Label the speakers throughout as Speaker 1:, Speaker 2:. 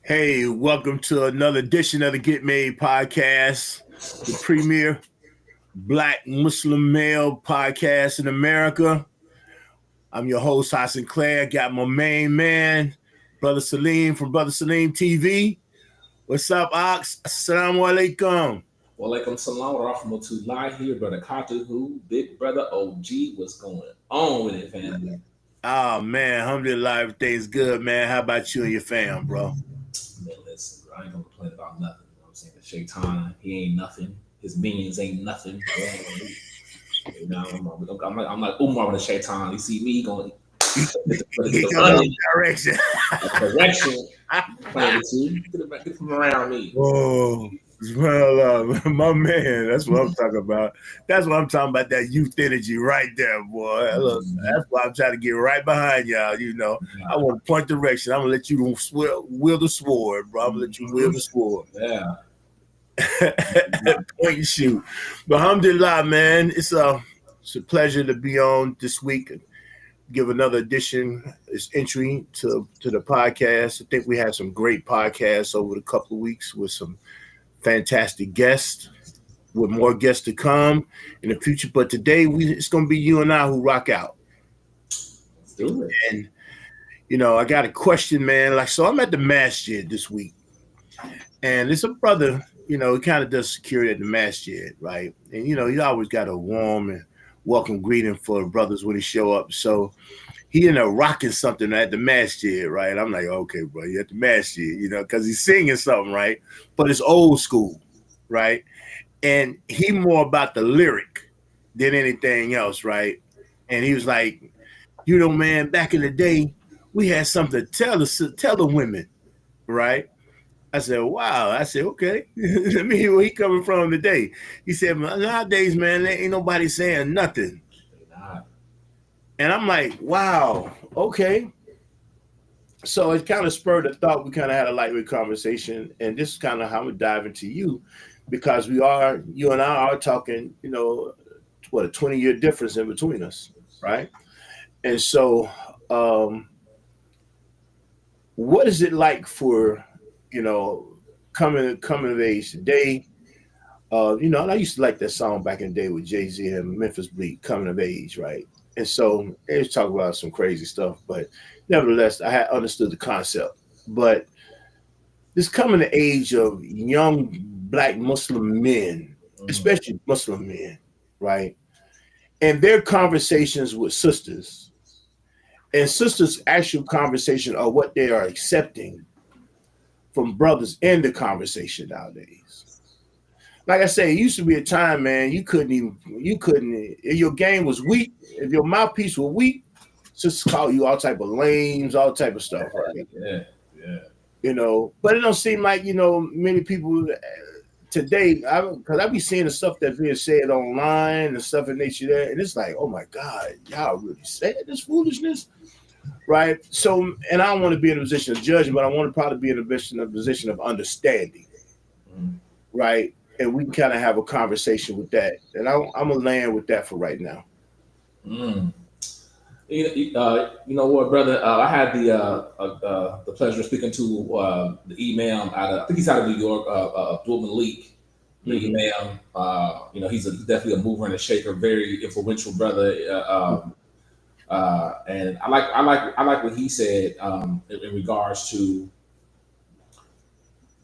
Speaker 1: Hey, welcome to another edition of the Get Made podcast, the premier Black Muslim male podcast in America. I'm your host, Hasan. Got my main man, Brother Saleem from Brother Saleem TV. What's up, Ox? Assalamu alaikum.
Speaker 2: Walaikum salam wa rahmatullahi here, brother Carter, who big brother OG, what's going on with it, family?
Speaker 1: Oh, man, alhamdulillah, everything's good, man. How about you and your fam, bro?
Speaker 2: Man, listen, bro, I ain't gonna complain about nothing. You know what I'm saying? The Shaitan, he ain't nothing. His minions ain't nothing. You know, I'm like Umar with the Shaitan. You see me going,
Speaker 1: He goes direction.
Speaker 2: Direction. Playing with you. Get from around me.
Speaker 1: Whoa. Well, my man, that's what I'm talking about. That's what I'm talking about, that youth energy right there, boy. Look, that's why I'm trying to get right behind y'all. You know, I want to point direction. I'm going to let you wield the sword, bro. I'm going to let you wield the sword.
Speaker 2: Yeah.
Speaker 1: Point and shoot. But alhamdulillah, man, it's a pleasure to be on this week. Give another edition, this entry to the podcast. I think we had some great podcasts over the couple of weeks with some fantastic guests, with more guests to come in the future. But today it's going to be you and I who rock out.
Speaker 2: Let's do it.
Speaker 1: And, you know, I got a question, man. So I'm at the masjid this week. And there's a brother, you know, he kind of does security at the masjid, right? And, you know, he always got a warm and welcome greeting for the brothers when he show up. So he ended up rocking something at the masjid, right? I'm like, okay, bro, you're at the masjid, you know, because he's singing something, right? But it's old school, right? And he more about the lyric than anything else, right? And he was like, you know, man, back in the day, we had something to tell the women, right? I said, wow. I said, okay. Let me hear where he coming from today. He said, nowadays, man, there ain't nobody saying nothing. And I'm like, wow, okay. So it kind of spurred a thought. We kind of had a lightweight conversation. And this is kind of how we dive into you, because you and I are talking, you know, what, a 20-year difference in between us, right? And so what is it like for, you know, coming of age today? You know, and I used to like that song back in the day with Jay-Z and Memphis Bleak, Coming of Age, right? And so they was talking about some crazy stuff, but nevertheless, I had understood the concept. But this coming of age of young Black Muslim men, especially Muslim men, right? And their conversations with sisters, and sisters' actual conversation are what they are accepting from brothers in the conversation nowadays. Like I say, it used to be a time, man, you couldn't, if your game was weak, if your mouthpiece was weak, just call you all type of lames, all type of stuff, right?
Speaker 2: Yeah.
Speaker 1: You know, but it don't seem like, you know, many people today, because I be seeing the stuff that's being said online and stuff in nature there, and it's like, oh my God, y'all really saying this foolishness? Right? So, and I don't want to be in a position of judgment, but I want to probably be in a position of understanding, right? And we can kind of have a conversation with that. And I'm going to land with that for right now.
Speaker 2: You know what, brother? I had the pleasure of speaking to the imam I think he's out of New York, Abdul Malik. The imam, you know, he's definitely a mover and a shaker, very influential brother. And I like what he said in regards to,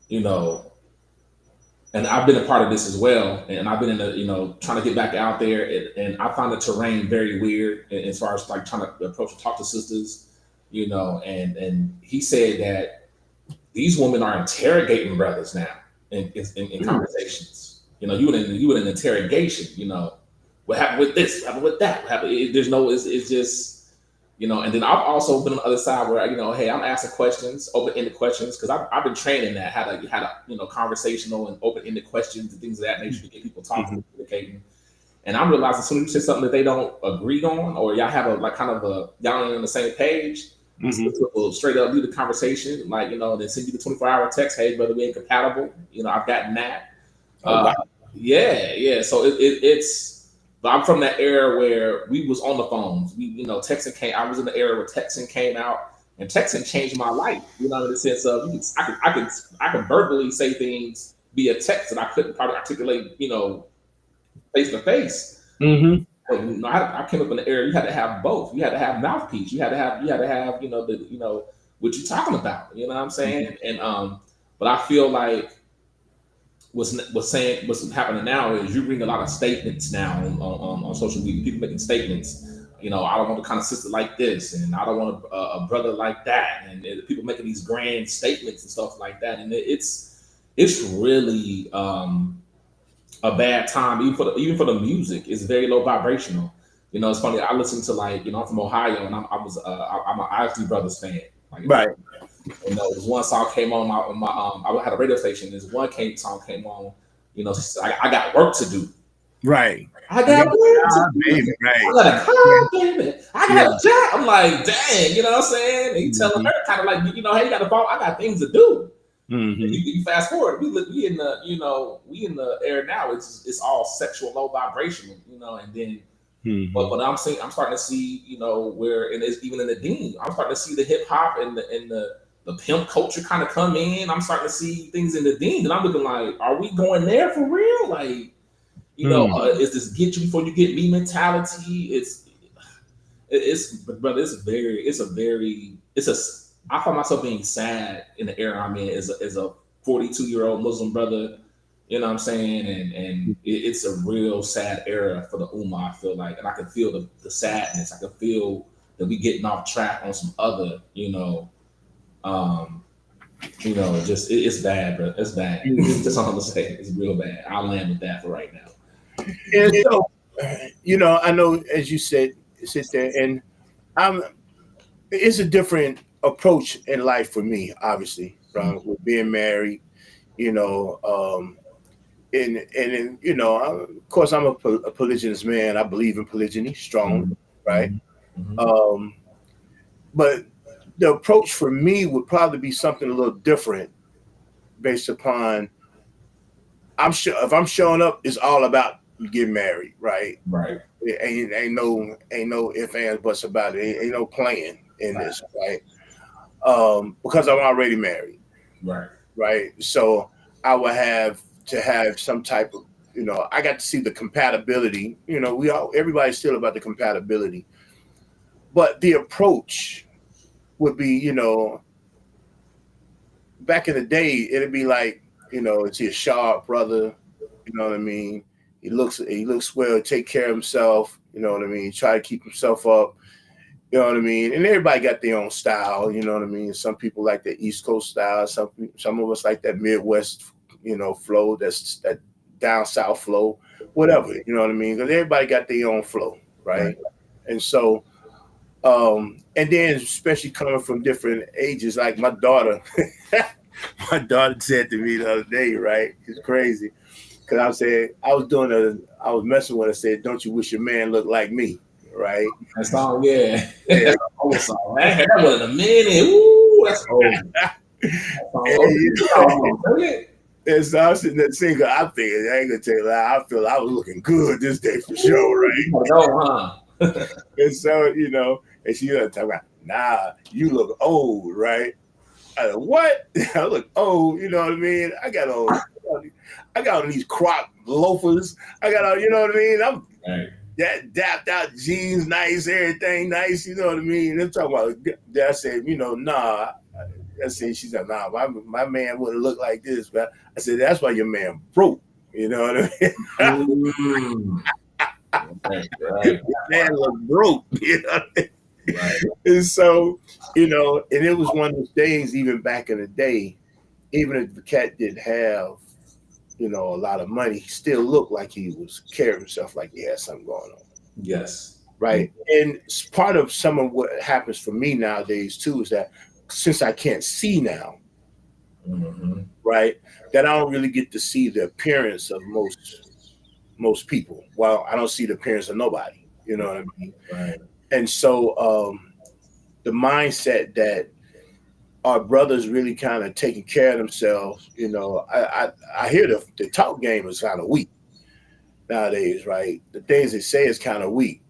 Speaker 2: you know, and I've been a part of this as well, and I've been in the, you know, trying to get back out there, and I find the terrain very weird as far as like trying to approach and talk to sisters, you know, and he said that these women are interrogating brothers now in conversations. You know, you in an interrogation, you know, what happened with this, what happened with that, what happened? There's no, it's just, you know, and then I've also been on the other side where, you know, hey, I'm asking questions, open-ended questions, because I've been training that, how to, you know, conversational and open-ended questions and things of that nature to get people talking, communicating. And I'm realizing as soon as you say something that they don't agree on, or y'all have y'all ain't on the same page, will straight up leave the conversation, like, you know, then send you the 24-hour text, hey, brother, we ain't compatible. You know, I've gotten that. Yeah. So it's. But I'm from that era where we was on the phones. We, you know, texting came. I was in the era where texting came out, And texting changed my life, you know, in the sense of I could verbally say things via text that I couldn't probably articulate, you know, face to face.
Speaker 1: Mm-hmm.
Speaker 2: But you know, I came up in the era you had to have both. You had to have mouthpiece. You had to have, you know, what you talking about. You know what I'm saying? And but I feel like what's happening now is you bring a lot of statements now on social media. People making statements. You know, I don't want a kind of sister like this, and I don't want a brother like that, and people making these grand statements and stuff like that, and it's really a bad time even for the music. It's very low vibrational. You know, it's funny. I listen to, like, you know, I'm from Ohio, and I'm an Isley Brothers fan. Like,
Speaker 1: Right.
Speaker 2: you know, this one song came on my I had a radio station. This song came on. You know, I got work to do.
Speaker 1: Right.
Speaker 2: I got work to do.
Speaker 1: Baby, right.
Speaker 2: I got a car, baby. I got a job. I'm like, dang, you know what I'm saying? And he telling her kind of like, you know, hey, you got to phone. I got things to do.
Speaker 1: Mm-hmm.
Speaker 2: You fast forward, we in the, you know, we in the era now. It's all sexual, low vibrational, you know, and then. But I'm starting to see, you know, where, and it's even in the dean, I'm starting to see the hip hop and the pimp culture kind of come in. I'm starting to see things in the dean, and I'm looking like, are we going there for real? Like, you know, is this get you before you get me mentality? I find myself being sad in the era I'm in as a 42-year-old Muslim brother. You know what I'm saying? And it's a real sad era for the Ummah, I feel like. And I can feel the sadness. I can feel that we getting off track on some other, just it's bad, bro. It's bad. That's all I'm gonna say. It's real bad. I'll land with that for right now.
Speaker 1: And so, you know, I know, as you said, sit there, and it's a different approach in life for me, obviously, from with being married, you know, and you know, of course, I'm a polygynous man. I believe in polygyny, strong, right? But the approach for me would probably be something a little different, based upon I'm sure if I'm showing up, it's all about getting married, right?
Speaker 2: Right.
Speaker 1: Ain't no ifs, ands, buts about it. Ain't no playing in this, right? Because I'm already married, right? So I would have to have some type of, you know, I got to see the compatibility. You know, everybody's still about the compatibility, but the approach would be, you know, back in the day, it'd be like, you know, it's your sharp brother, you know what I mean? He looks well, take care of himself, you know what I mean? Try to keep himself up, you know what I mean? And everybody got their own style, you know what I mean? Some people like the East Coast style, some of us like that Midwest, you know, flow, that down south flow, whatever, you know what I mean? Because everybody got their own flow, right? And so, and then especially coming from different ages, like my daughter, my daughter said to me the other day, right? It's crazy. Cause I was messing with her, said, don't you wish your man looked like me? Right?
Speaker 2: That song, yeah. That's an old song. That wasn't a minute. Ooh, that's old.
Speaker 1: And so I was sitting there singing, I figured, I ain't gonna tell you that, I feel I was looking good this day for sure, right? And so, you know, and she was talking about, nah, you look old, right? I said, what? I look old, you know what I mean? I got on these Croc loafers. I got on, you know what I mean? I'm that dapped out jeans, nice, everything nice, you know what I mean? And I'm talking about that. I said, you know, nah. I said, she said, nah, my man wouldn't look like this, but I said, that's why your man broke, you know what I mean? Your man look broke, you know what I mean? And so, you know, and it was one of those days, even back in the day, even if the cat didn't have, you know, a lot of money, he still looked like he was carrying himself like he had something going on.
Speaker 2: Yes.
Speaker 1: Right. And part of some of what happens for me nowadays too is that since I can't see now, right, that I don't really get to see the appearance of most people. Well, I don't see the appearance of nobody, you know what I mean?
Speaker 2: Right.
Speaker 1: And so the mindset that our brothers really kind of taking care of themselves, you know, I hear the talk game is kind of weak nowadays, right? The things they say is kind of weak,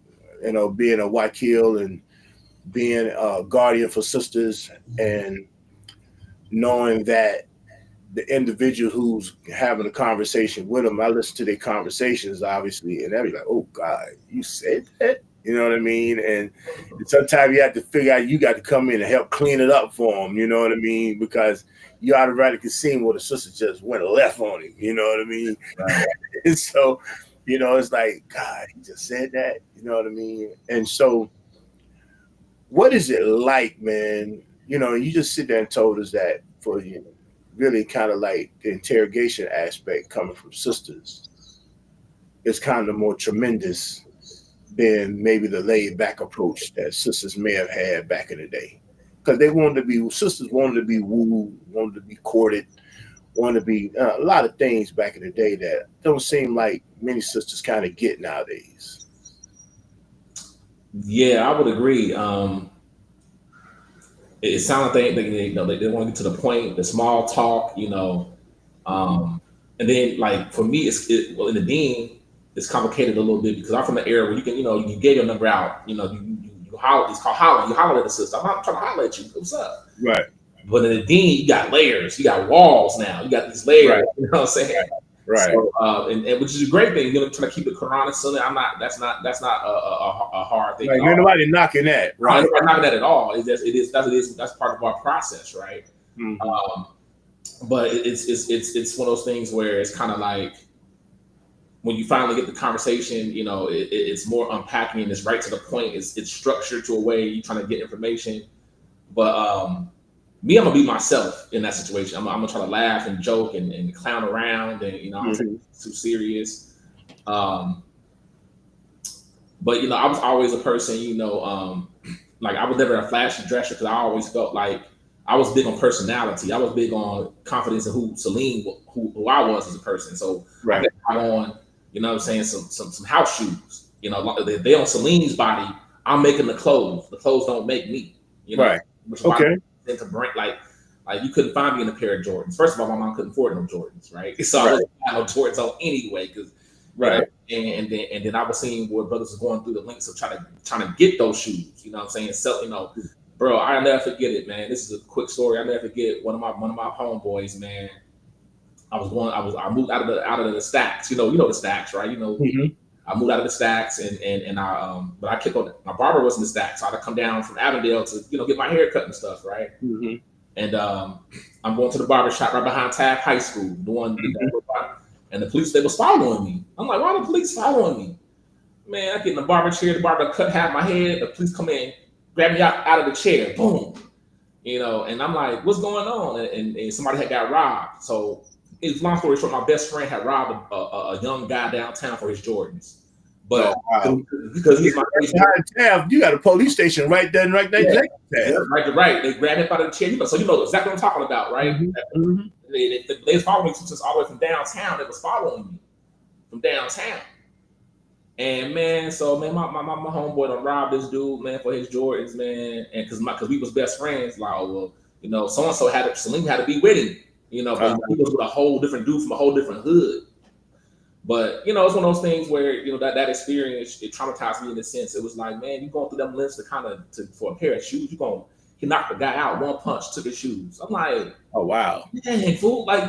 Speaker 1: you know, being a Wakil and being a guardian for sisters and knowing that the individual who's having a conversation with them, I listen to their conversations, obviously, and they'll be like, "Oh God, you said that," you know what I mean? And sometimes you have to figure out you got to come in and help clean it up for them, you know what I mean? Because you automatically seen where the sister just went left on him, you know what I mean?
Speaker 2: Right.
Speaker 1: And so, it's like, God, he just said that, you know what I mean? And so, what is it like, man? You just sit there and told us that for really kind of like the interrogation aspect coming from sisters is kind of more tremendous than maybe the laid back approach that sisters may have had back in the day. Because sisters wanted to be wooed, wanted to be courted, wanted to be a lot of things back in the day that don't seem like many sisters kind of get nowadays.
Speaker 2: Yeah, I would agree. It sounds like they want to get to the point, the small talk, and then like for me, well in the dean, it's complicated a little bit because I'm from the era where you can, you get your number out, you holler, it's called holler, you holler at the sister. I'm not trying to holler at you. What's up?
Speaker 1: Right.
Speaker 2: But in the dean, you got layers, you got walls now, you got these layers.
Speaker 1: Right.
Speaker 2: You know what I'm saying?
Speaker 1: Right.
Speaker 2: So, and which is a great thing. Trying to keep the Quran and Sunnah. I'm not. That's not a hard thing.
Speaker 1: Like, nobody knocking that, right?
Speaker 2: Nobody knocking that at all. That's part of our process, right?
Speaker 1: Mm-hmm.
Speaker 2: But it's one of those things where it's kind of like when you finally get the conversation, it's more unpacking and it's right to the point. It's structured to a way you're trying to get information. But me, I'm gonna be myself in that situation. I'm gonna try to laugh and joke and clown around, and I'm too serious. But I was always a person, like I was never a flashy dresser because I always felt like I was big on personality. I was big on confidence in who Saleem, who I was as a person. So
Speaker 1: right.
Speaker 2: I got on, what I'm saying, some house shoes. They on Saleem's body. I'm making the clothes. The clothes don't make me.
Speaker 1: Right.
Speaker 2: Which
Speaker 1: okay.
Speaker 2: To bring like you couldn't find me in a pair of Jordans. First of all, my mom couldn't afford no Jordans, right? So I wasn't have no Jordans on anyway, because
Speaker 1: right.
Speaker 2: And then I was seeing where brothers were going through the links of trying to get those shoes. You know what I'm saying? Sell, bro. I'll never forget it, man. This is a quick story. I'll never forget one of my homeboys, man. I moved out of the stacks. You know the stacks, right?
Speaker 1: Mm-hmm.
Speaker 2: I moved out of the stacks and I but I kept on. My barber was in the stacks, so I had to come down from Avondale to get my hair cut and stuff, right?
Speaker 1: Mm-hmm.
Speaker 2: And I'm going to the barber shop right behind Taft High School, and the police, they was following me. I'm like, why are the police following me? Man, I get in the barber chair, the barber cut half my head, the police come in, grab me out of the chair, boom. And I'm like, what's going on? And somebody had got robbed. So it's long story short, my best friend had robbed a young guy downtown for his Jordans. But because he's my
Speaker 1: Taft, you got a police station right there, right there.
Speaker 2: Yeah, right. They grabbed him out of the chair. So you know exactly what I'm talking about, right?
Speaker 1: Mm-hmm.
Speaker 2: They was following me since all the way from downtown. They was following me from downtown. And man, my homeboy done robbed this dude, man, for his Jordans, man. And because we was best friends, like, oh well, so and so Saleem had to be with him, but he was with a whole different dude from a whole different hood. But it's one of those things where that experience, it traumatized me in a sense. It was like, man, you going through them lists for a pair of shoes, he knocked the guy out, one punch, took his shoes. I'm like,
Speaker 1: oh wow,
Speaker 2: dang fool, like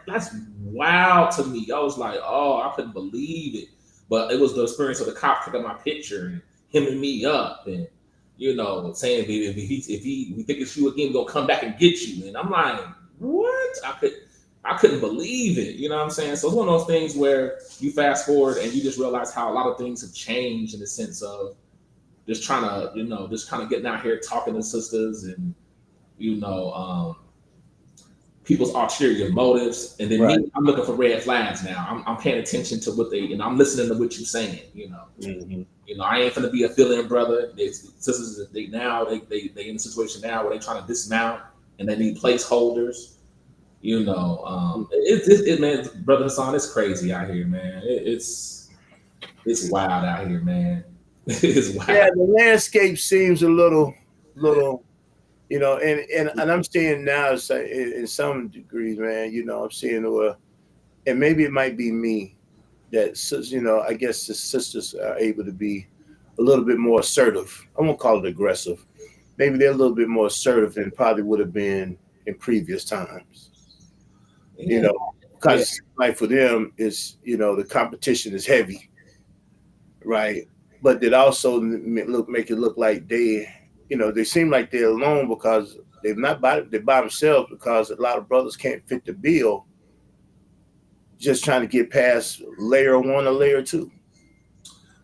Speaker 2: that's wild to me. I was like, oh, I couldn't believe it. But it was the experience of the cop picking my picture and him and me up, and saying if we think it's you again, we're gonna come back and get you. And I'm like, what? I couldn't believe it. You know what I'm saying? So it's one of those things where you fast forward and you just realize how a lot of things have changed in the sense of just trying to, just kind of getting out here talking to sisters and, people's ulterior motives. And then me, I'm looking for red flags now. I'm paying attention to what they, I'm listening to what you're saying,
Speaker 1: Mm-hmm.
Speaker 2: I ain't finna be a fill-in brother. Sisters, they in a situation now where they trying to dismount and they need placeholders. Man, brother Hasan, it's crazy out here, man. It's wild out here, man. It's wild.
Speaker 1: Yeah, the landscape seems a little, and I'm seeing now in some degrees, man. I'm seeing and maybe it might be me that I guess the sisters are able to be a little bit more assertive. I won't call it aggressive, maybe they're a little bit more assertive than probably would have been in previous times. You
Speaker 2: Yeah,
Speaker 1: know,
Speaker 2: yeah,
Speaker 1: because like for them, it's the competition is heavy, right? But it also make it look like they seem like they're alone because they're by themselves because a lot of brothers can't fit the bill, just trying to get past layer one or layer two.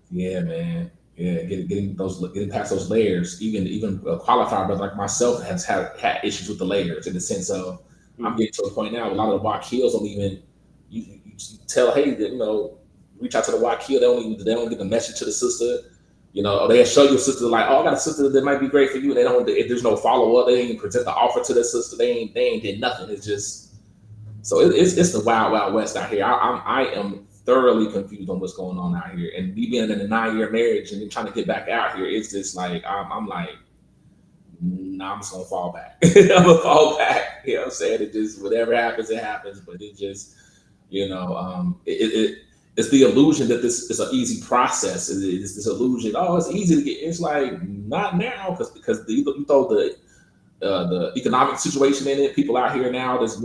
Speaker 2: yeah, man. Yeah, getting past those layers, even a qualified brother like myself has had issues with the layers in the sense of I'm
Speaker 1: Mm-hmm.
Speaker 2: getting to a point now. A lot of the Wakils don't even you tell hey that reach out to the Wakil. They don't get the message to the sister. Or they show your sister like, oh, I got a sister that might be great for you. They don't. If there's no follow up, they ain't present the offer to their sister. They ain't did nothing. It's just so it's the wild west out here. I am thoroughly confused on what's going on out here. And me being in a 9-year marriage and then trying to get back out here, it's just like I'm like, nah, I'm just gonna fall back. I'm gonna fall back. You know what I'm saying? It just whatever happens, it happens. But it just it's the illusion that this is an easy process. It's this illusion. Oh, it's easy to get. It's like not now because you throw the economic situation in it. People out here now that's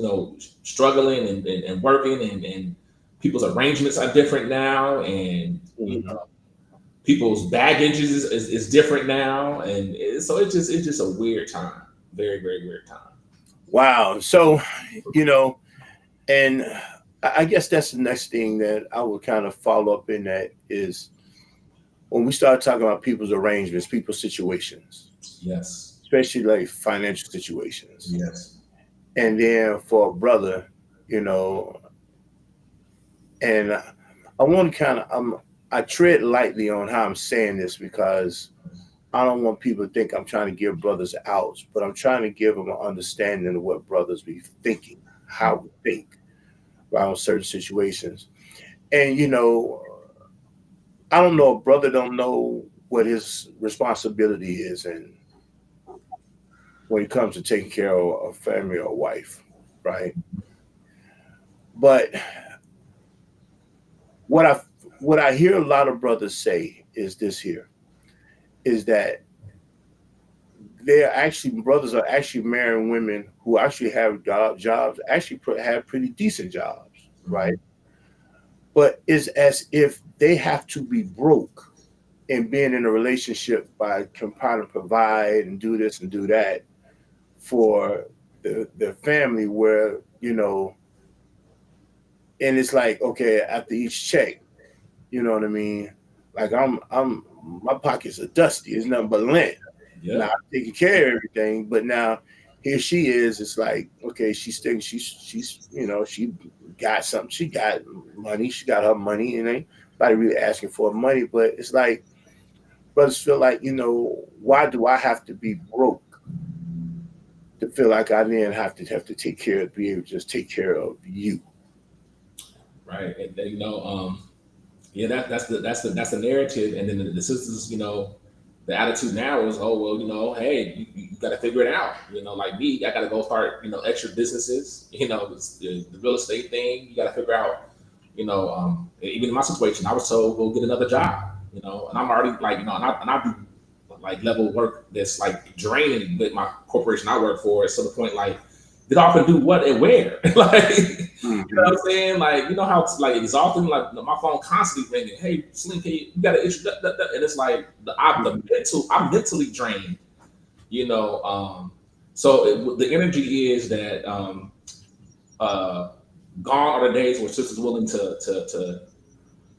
Speaker 2: struggling and working and people's arrangements are different now, and
Speaker 1: Mm-hmm.
Speaker 2: people's baggage is different now, and it's just a weird time, very very weird time.
Speaker 1: Wow. So, you know, and I guess that's the next thing that I would kind of follow up in that is when we start talking about people's arrangements, people's situations,
Speaker 2: Yes,
Speaker 1: especially like financial situations.
Speaker 2: yes,
Speaker 1: And then for a brother, you know, and I want to kind of I tread lightly on how I'm saying this because I don't want people to think I'm trying to give brothers outs, but I'm trying to give them an understanding of what brothers be thinking, how we think around certain situations. And I don't know, a brother don't know what his responsibility is, and when it comes to taking care of a family or a wife, right? But what I what I hear a lot of brothers say is this here is that they're actually brothers are actually marrying women who actually have jobs, actually have pretty decent jobs,
Speaker 2: hmm,
Speaker 1: right? But it's as if they have to be broke and being in a relationship by trying to provide and do this and do that for the family where and it's like okay after each check, you know what I mean, like I'm my pockets are dusty, it's nothing but lint. Now I'm
Speaker 2: yep,
Speaker 1: taking care of everything, but now here she is. It's like, okay, she's thinking she's she got something. She got money. She got her money, and ain't nobody really asking for money. But it's like brothers feel like, why do I have to be broke to feel like I then have to take care of, be able to just take care of you?
Speaker 2: right. And yeah, that's the narrative, and then the sisters, the attitude now is, oh well, hey, you got to figure it out. Like me, I got to go start, extra businesses. The real estate thing, you got to figure out. Even in my situation, I was told go get another job. And I'm already like, and I do like level work that's like draining with my corporation I work for. So the point like, get off and do what and where, like. You know
Speaker 1: Mm-hmm.
Speaker 2: what I'm saying? Like, you know how it's like exhausting. Like my phone constantly ringing. Hey, Saleem, you got an issue? And it's like I'm mentally drained. You know, so the energy is that uh, gone are the days where sisters willing to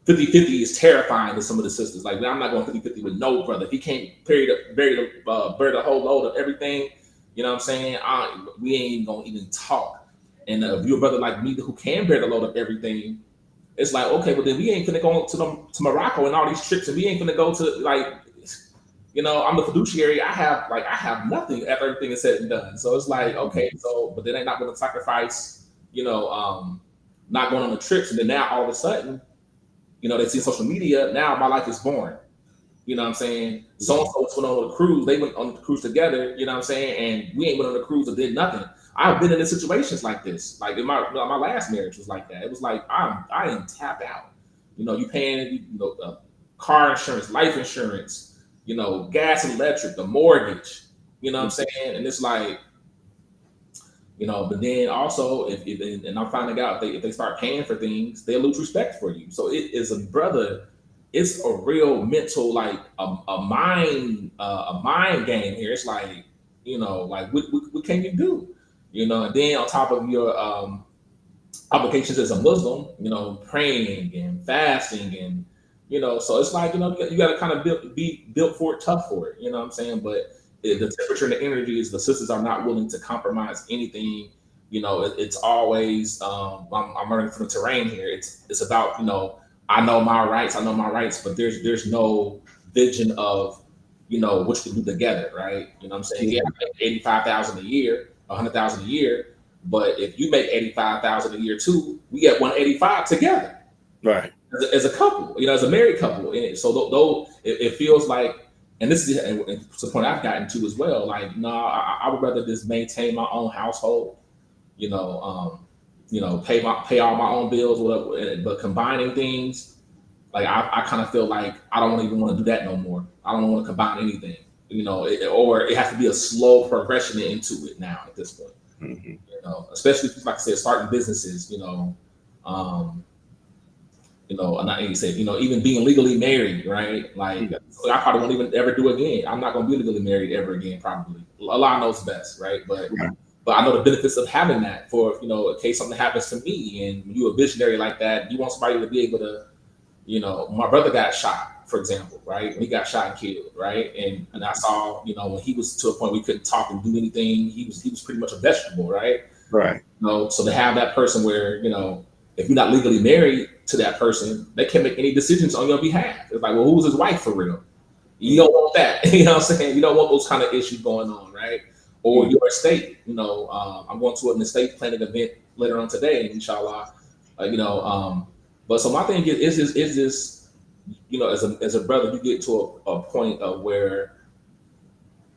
Speaker 2: 50-50 is terrifying to some of the sisters. Like, man, I'm not going 50-50 with no brother. If he can't bear the whole load of everything, you know what I'm saying? We ain't even gonna even talk. And if you're a brother like me who can bear the load of everything, it's like, okay, but then we ain't gonna go to Morocco and all these trips, and we ain't gonna go to like, I'm the fiduciary. I have nothing after everything is said and done. So it's like, okay, so but then they're not gonna sacrifice, not going on the trips, and then now all of a sudden, they see social media. Now my life is boring. You know what I'm saying? So and so went on a cruise. They went on the cruise together. You know what I'm saying? And we ain't went on the cruise and did nothing. I've been in situations like this. Like in my last marriage was like that. It was like I am tapped out. You paying car insurance, life insurance, gas and electric, the mortgage. You know what I'm saying? And it's like, but then also and I'm finding out if they start paying for things, they lose respect for you. So it is a brother. It's a real mental, like a mind game here. It's like, like what can you do? And then on top of your obligations as a Muslim, praying and fasting and so it's like, you got to kind of be built for it, tough for it. You know what I'm saying? But the temperature and the energy is the sisters are not willing to compromise anything. It's always I'm learning from the terrain here. It's about I know my rights, but there's no vision of what you can do together, right? You know what I'm saying? Yeah, I make 85,000 a year, 100,000 a year. But if you make 85,000 a year too, we get 185 together,
Speaker 1: right?
Speaker 2: As a couple, as a married couple. And so though it feels like, and this is and it's the point I've gotten to as well. Like, no, I would rather just maintain my own household, pay all my own bills, whatever. But combining things, like I kind of feel like I don't even want to do that no more. I don't want to combine anything, or it has to be a slow progression into it now at this point.
Speaker 1: Mm-hmm.
Speaker 2: Especially like I said, starting businesses, and you said, even being legally married, right? Like I probably won't even ever do again. I'm not going to be legally married ever again, probably. Allah knows best, right? But I know the benefits of having that for, in case something happens to me, and you're a visionary like that, you want somebody to be able to, my brother got shot, for example, right? When he got shot and killed, right? And I saw, when he was to a point where he couldn't talk and do anything, he was pretty much a vegetable, right?
Speaker 1: Right.
Speaker 2: So to have that person where, if you're not legally married to that person, they can't make any decisions on your behalf. It's like, well, who's his wife for real? You don't want that. You know what I'm saying? You don't want those kind of issues going on, right? Or your estate. I'm going to an estate planning event later on today, inshallah. But so my thing is this, as a brother, you get to a point of where,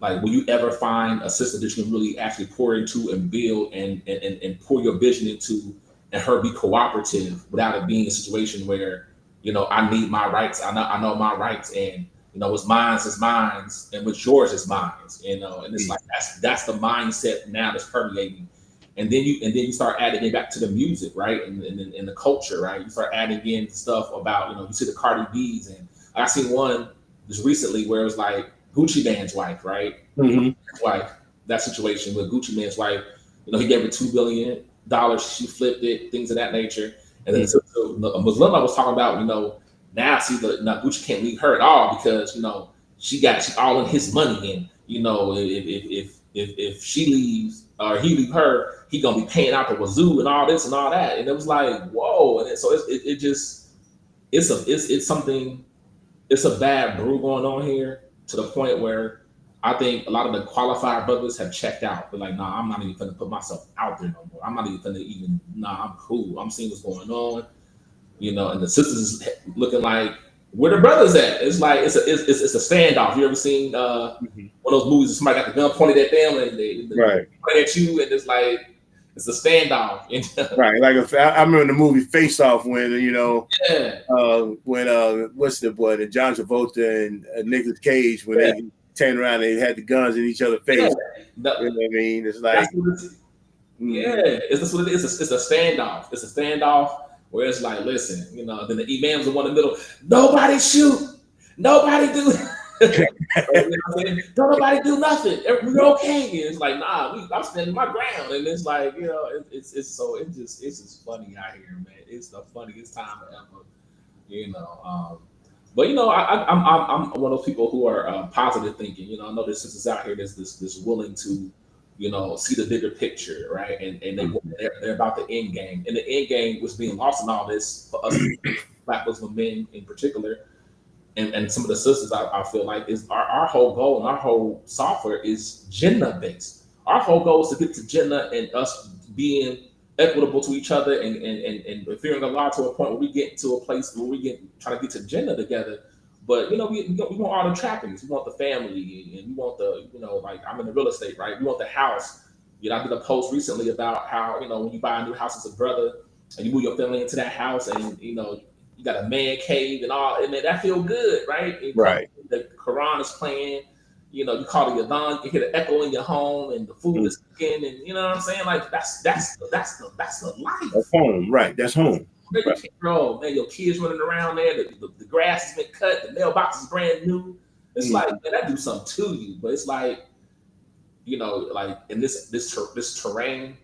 Speaker 2: like, will you ever find a sister that you can really actually pour into and build and pour your vision into, and her be cooperative without it being a situation where, I need my rights. I know my rights, and what's mine's is mine's, and what's yours is mine's. And it's like that's the mindset now that's permeating. And then you start adding it back to the music, right? And the culture, right? You start adding in stuff about, you see the Cardi B's, and I seen one just recently where it was like Gucci Man's wife, right?
Speaker 1: Mm-hmm.
Speaker 2: Wife, that situation with Gucci Man's wife, he gave her $2 billion. She flipped it, things of that nature. And then a Muslim I was talking about, now Gucci can't leave her at all because she all in his money, and if she leaves or he leave her, he gonna be paying out the wazoo and all this and all that. And it was like, whoa. And so it's a bad brew going on here, to the point where I think a lot of the qualified brothers have checked out. They're like, nah, I'm not even gonna put myself out there no more. I'm not even gonna I'm cool. I'm seeing what's going on, and the sisters is looking like, where the brothers at? It's like it's a standoff. You ever seen one of those movies where somebody got the gun pointed at them and they point at you, and it's like it's a standoff.
Speaker 1: Right. Like I remember the movie Face Off when what's the boy, John Travolta and Nicolas Cage, when they turned around, they had the guns in each other's face. You know what I mean? It's like
Speaker 2: it's what it is. It's a standoff. It's a standoff where it's like, listen, then the imams are one in the middle. Nobody shoot. Nobody do. Don't nobody do nothing. We're okay. And it's like, nah, I'm standing my ground. And it's like, it's just funny out here, man. It's the funniest time ever. But I'm one of those people who are positive thinking. I know there's sisters out here that's willing to, see the bigger picture, right? And they're about the end game. And the end game was being lost in all this for us Black Muslim men in particular. And some of the sisters, I feel like, is our whole goal and our whole software is Jannah based. Our whole goal is to get to Jannah and us being equitable to each other and fearing Allah to a point where we get to a place where we try to get to Jannah together. But we want all the trappings. We want the family, and we want the like, I'm in the real estate, right? We want the house. I did a post recently about how when you buy a new house as a brother and you move your family into that house, and you got a man cave and all, and that feel good, right?
Speaker 1: Right.
Speaker 2: The Quran is playing, you know, you call it your lawn, you hear the echo in your home, and the food is cooking, and you know what I'm saying? Like that's the life.
Speaker 1: That's home, right? That's home.
Speaker 2: Man, you
Speaker 1: Right.
Speaker 2: can't, bro, man, your kids running around there, the grass has been cut, the mailbox is brand new. It's like, man, that do something to you. But it's like, you know, like in this terrain,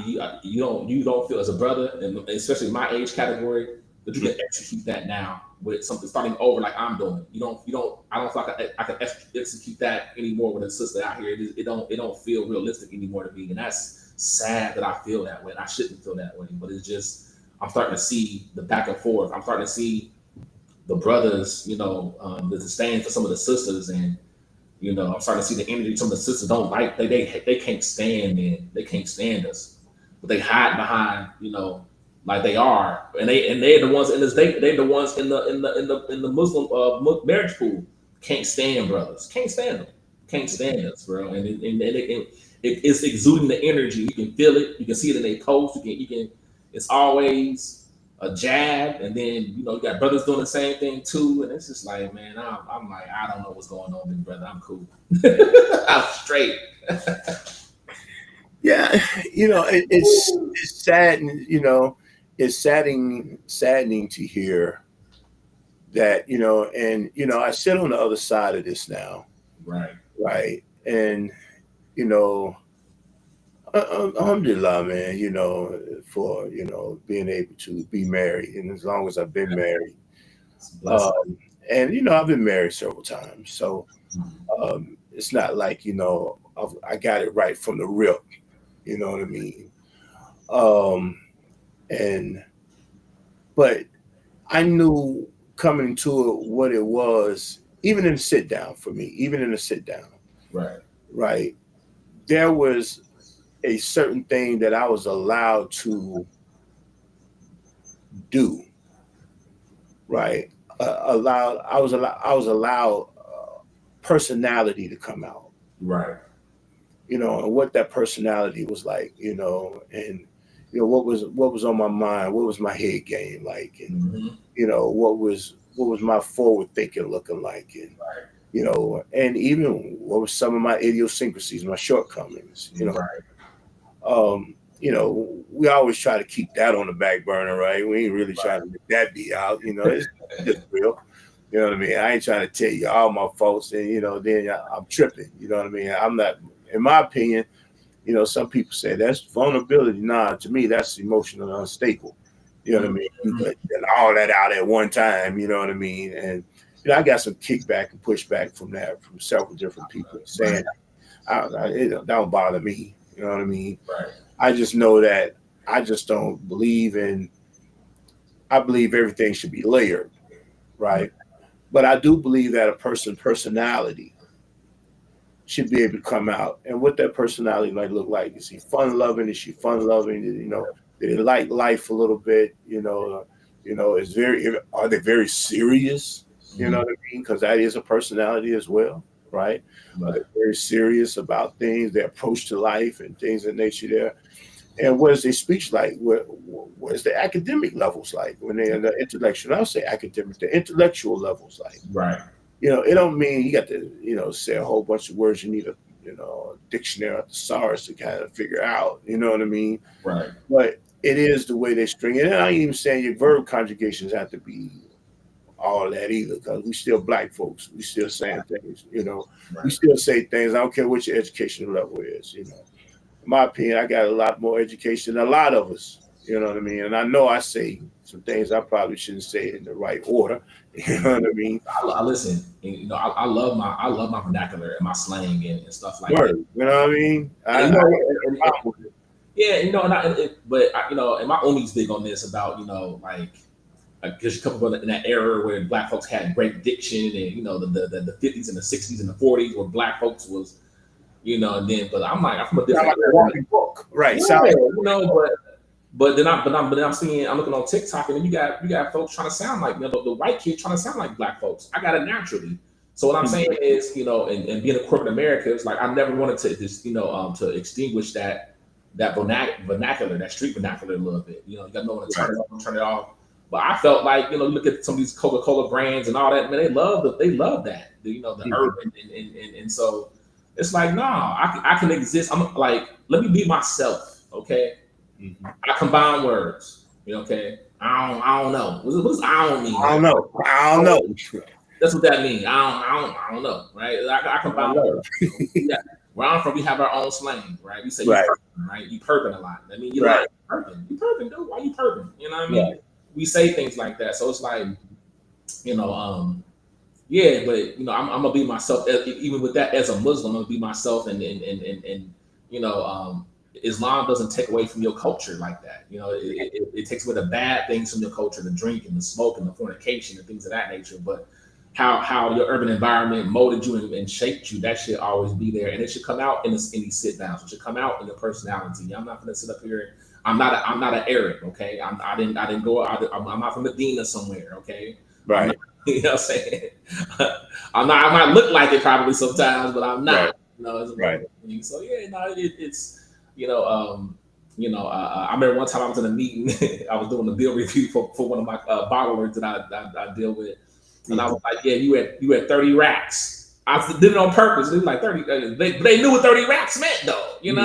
Speaker 2: you don't feel as a brother, and especially my age category, that you can execute that now with something starting over like I'm doing. I don't feel like I can execute that anymore with a sister out here. It don't feel realistic anymore to me, and that's sad that I feel that way. And I shouldn't feel that way, but it's just I'm starting to see the back and forth. I'm starting to see the brothers, you know, the disdain for some of the sisters, and you know, I'm starting to see the energy. Some of the sisters don't like they can't stand men. They can't stand us, but they hide behind, you know, like they are, and they're the ones in this. They're the ones in the Muslim marriage pool. Can't stand brothers. Can't stand them. Can't stand us, bro. It's exuding the energy. You can feel it. You can see it in their posts. You can. It's always a jab, and then you know you got brothers doing the same thing too, and it's just like, man, I'm like, I don't know what's going on, big brother. I'm cool. I'm straight.
Speaker 1: Yeah, you know, it's sad, you know, it's saddening to hear that, you know, and you know, I sit on the other side of this now,
Speaker 2: Right.
Speaker 1: right? And you know, alhamdulillah, man, you know, for you know being able to be married, and as long as I've been married,
Speaker 2: It's a blessing.
Speaker 1: and you know, I've been married several times, so it's not like you know I got it right from the rip. You know what I mean? Um, and but I knew coming to it what it was, even in the sit down for me, even in the sit down,
Speaker 2: Right.
Speaker 1: right? There was a certain thing that I was allowed to do, right? I was allowed personality to come out,
Speaker 2: Right.
Speaker 1: you know, and what that personality was like, you know, and you know what was on my mind, what was my head game like, and
Speaker 2: Hmm.
Speaker 1: you know what was my forward thinking looking like, and
Speaker 2: Right.
Speaker 1: you know, and even what were some of my idiosyncrasies, my shortcomings,
Speaker 2: Right.
Speaker 1: you know, we always try to keep that on the back burner, right? We ain't really trying to make that be out, you know, it's just real. You know what I mean? I ain't trying to tell you all my faults, and you know, then I'm tripping. You know what I mean? I'm not, in my opinion. You know, some people say that's vulnerability. Nah, to me, that's emotional unstable. You know what I mean? You
Speaker 2: Hmm.
Speaker 1: let all that out at one time. You know what I mean? And you know, I got some kickback and pushback from that from several different people
Speaker 2: Right.
Speaker 1: saying that don't bother me. You know what I mean?
Speaker 2: Right.
Speaker 1: I just know that I just don't believe in. I believe everything should be layered,
Speaker 2: Right.
Speaker 1: right? But I do believe that a person's personality should be able to come out. And what that personality might look like. Is he fun loving? Is she fun loving? You know, they like life a little bit, you know, is very are they very serious? You know
Speaker 2: Hmm.
Speaker 1: what I mean? Because that is a personality as well, right? Are they
Speaker 2: Right.
Speaker 1: very serious about things, their approach to life and things of nature there? And what is their speech like? What is the academic levels like when they're in the intellectual? I'll say academic, the intellectual levels like.
Speaker 2: Right.
Speaker 1: You know, it don't mean you got to, you know, say a whole bunch of words you need a, you know, a dictionary or thesaurus to kind of figure out. You know what I mean?
Speaker 2: Right.
Speaker 1: But it is the way they string it. And I ain't even saying your verb conjugations have to be all that either, because we still black folks. We still saying things, you know. We
Speaker 2: Right.
Speaker 1: still say things. I don't care what your educational level is, you know. In my opinion, I got a lot more education than a lot of us. You know what I mean? And I know I say some things I probably shouldn't say in the right order. You know what I mean?
Speaker 2: I listen. And, you know, I love my vernacular and my slang and stuff like that.
Speaker 1: Word. You know what I mean?
Speaker 2: And you
Speaker 1: I
Speaker 2: know,
Speaker 1: problem with it.
Speaker 2: yeah, you know, but you know, and my umi's big on this about you know, like because you come up in that era where black folks had great diction, and you know, the 50s and the 60s and the 40s where black folks was, you know, and then, but I'm like, I'm from a
Speaker 1: Sound
Speaker 2: different
Speaker 1: like a
Speaker 2: era.
Speaker 1: walking book. Right.
Speaker 2: Yeah,
Speaker 1: Sound like
Speaker 2: you know, but I'm seeing, I'm looking on TikTok, and then you got folks trying to sound like, you know, the white kids trying to sound like black folks. I got it naturally. So what I'm saying is, you know, and being a corporate America, it's like I never wanted to just, you know, to extinguish that vernacular, that street vernacular a little bit. You know, you got to know when to
Speaker 1: right.
Speaker 2: turn it on, turn it off. But I felt like, look at some of these Coca-Cola brands and all that, man, they love that, the urban, and so it's like, no, I can exist. I'm like, let me be myself, okay? I combine words, okay? I don't know. What does I don't mean?
Speaker 1: I don't know. I don't know.
Speaker 2: That's what that means. I don't know, right? I combine words. Yeah. Where I'm from, we have our own slang, right? We say
Speaker 1: Right.
Speaker 2: you perping, right? You perping a lot. I mean, you
Speaker 1: Right.
Speaker 2: like perping. You perping, dude. Why you perping? You know what I mean? We say things like that. So it's like, yeah, but I'm gonna be myself. Even with that, as a Muslim, I'm gonna be myself, and Islam doesn't take away from your culture like that. It takes away the bad things from your culture, the drink and the smoke and the fornication and things of that nature. But how your urban environment molded you and shaped you, that should always be there, and it should come out in these sit downs. It should come out in your personality. I'm not gonna sit up here. I'm not an Arab, okay? I didn't go. I'm not from Medina somewhere, okay?
Speaker 1: Right.
Speaker 2: You know what I'm saying? I might look like it probably sometimes, but I'm not.
Speaker 1: Right.
Speaker 2: It's
Speaker 1: Right.
Speaker 2: so yeah, no, it's I remember one time I was in a meeting. I was doing a bill review for one of my bottlers that I deal with, and I was like, yeah, you had 30 racks. I did it on purpose. It was like 30. They knew what 30 racks meant, though. It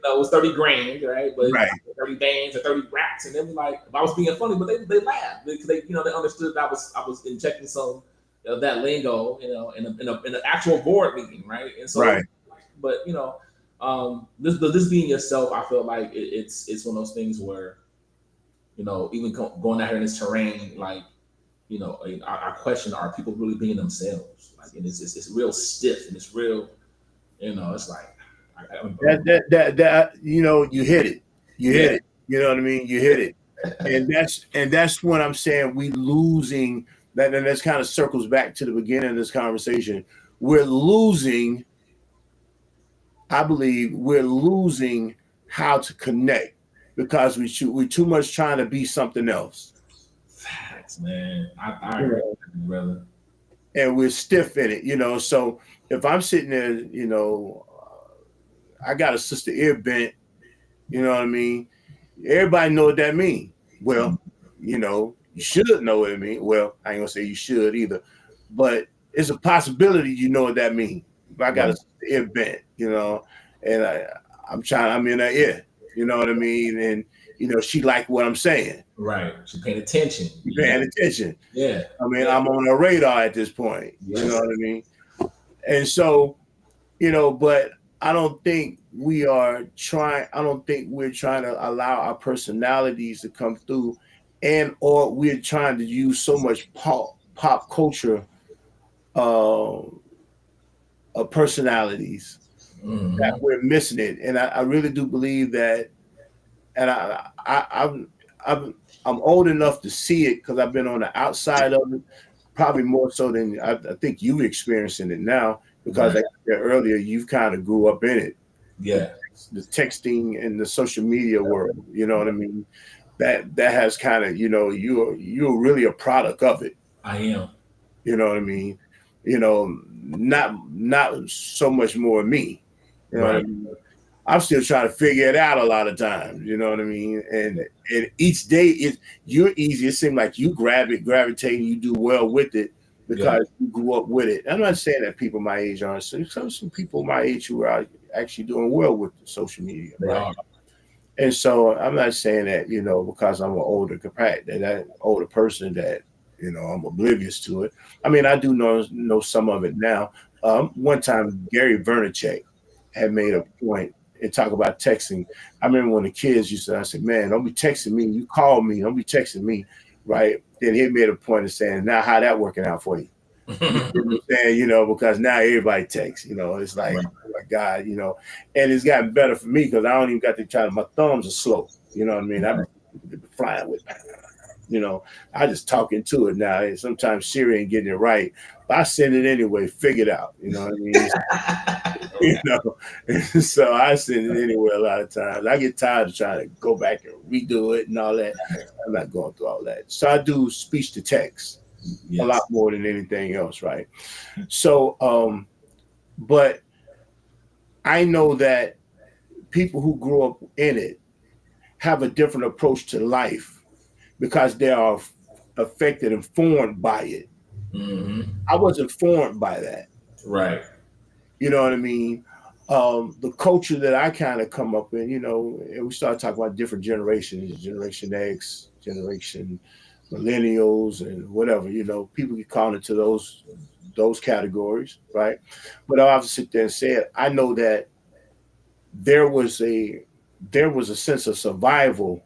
Speaker 2: was 30 grand, right? But
Speaker 1: Right.
Speaker 2: 30 bands or 30 racks, and they were like, I was being funny, but they laughed because they understood that I was injecting some of that lingo, in an actual board meeting, right? And so,
Speaker 1: Right.
Speaker 2: but this being yourself, I feel like it's one of those things where, even going out here in this terrain, like, I question, are people really being themselves? Like, and it's real stiff and it's real, it's like
Speaker 1: that you hit it. You hit it. You know what I mean? You hit it. And that's what I'm saying. We losing that, and that's kind of circles back to the beginning of this conversation. We're losing, I believe we're losing how to connect because we're too much trying to be something else.
Speaker 2: Facts, man. I agree with you, brother.
Speaker 1: And we're stiff in it. So if I'm sitting there, I got a sister ear bent, you know what I mean? Everybody know what that means. Well, you should know what it means. Well, I ain't gonna say you should either, but it's a possibility you know what that means. If I got a sister ear bent, and I'm in her ear, you know what I mean? And she like what I'm saying.
Speaker 2: Right. She paying attention.
Speaker 1: She paying attention.
Speaker 2: Yeah.
Speaker 1: I mean, I'm on her radar at this point. You know what I mean? And so, but I don't think we're trying to allow our personalities to come through, or we're trying to use so much pop culture personalities that we're missing it. And I really do believe that, and I'm old enough to see it because I've been on the outside of it, probably more so than I think you experiencing it now, because like I said earlier, you've kind of grew up in it.
Speaker 2: Yeah.
Speaker 1: The texting and the social media world, you know what I mean? That has kind of, you're really a product of it.
Speaker 2: I am.
Speaker 1: You know what I mean? Not so much more me. You know what I mean? I'm still trying to figure it out a lot of times, you know what I mean? And each day you're easy. It seems like you gravitate, and you do well with it because you grew up with it. I'm not saying that people my age aren't. Some people my age who are actually doing well with social media, right? And so I'm not saying that, because I'm an older person that, I'm oblivious to it. I mean, I do know some of it now. One time Gary Vaynerchuk had made a point and talk about texting. I remember when the kids used to, I said, man, don't be texting me. You call me, don't be texting me, right? Then he made a point of saying, now how that working out for you? Because now everybody texts, it's like, oh my God, and it's gotten better for me because I don't even got to try to, my thumbs are slow. You know what I mean? I'm flying with, I just talk into it now. And sometimes Siri ain't getting it right, but I send it anyway, figure it out. You know what I mean? So I send it anyway a lot of times. I get tired of trying to go back and redo it and all that. I'm not going through all that. So I do speech to text a lot more than anything else, right? So, but I know that people who grow up in it have a different approach to life because they are affected and formed by it.
Speaker 2: Mm-hmm.
Speaker 1: I wasn't formed by that.
Speaker 2: Right.
Speaker 1: You know what I mean? The culture that I kind of come up in, and we started talking about different generations, Generation X, Generation Millennials, and whatever. People get called into those categories, right? But I'll have to sit there and say it. I know that there was a sense of survival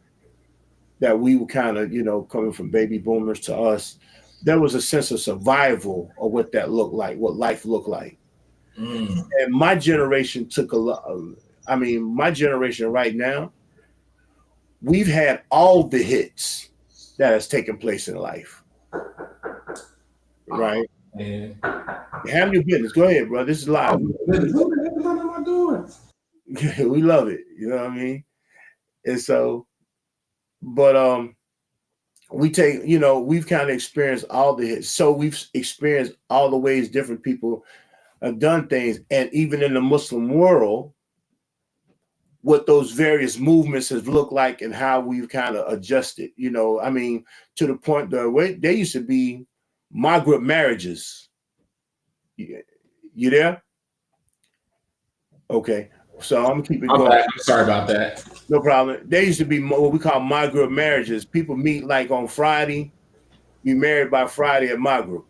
Speaker 1: that we were kind of, coming from baby boomers to us. There was a sense of survival of what that looked like, what life looked like.
Speaker 2: Mm.
Speaker 1: And my generation took a lot. I mean, my generation right now, we've had all the hits that has taken place in life,
Speaker 2: Oh,
Speaker 1: right?
Speaker 2: man.
Speaker 1: Handle your business. Go ahead, bro. This is live.
Speaker 2: Oh, goodness. What the heck am I doing?
Speaker 1: We love it. You know what I mean? And so, but we've kind of experienced all the hits. So we've experienced all the ways different people have done things, and even in the Muslim world, what those various movements have looked like and how we've kind of adjusted. I mean, to the point that there used to be migrant marriages. You there? Okay. So I'm gonna keep it
Speaker 2: I'm
Speaker 1: going.
Speaker 2: back. I'm sorry about that.
Speaker 1: No problem. There used to be what we call migrant marriages. People meet like on Friday, be married by Friday at migrant.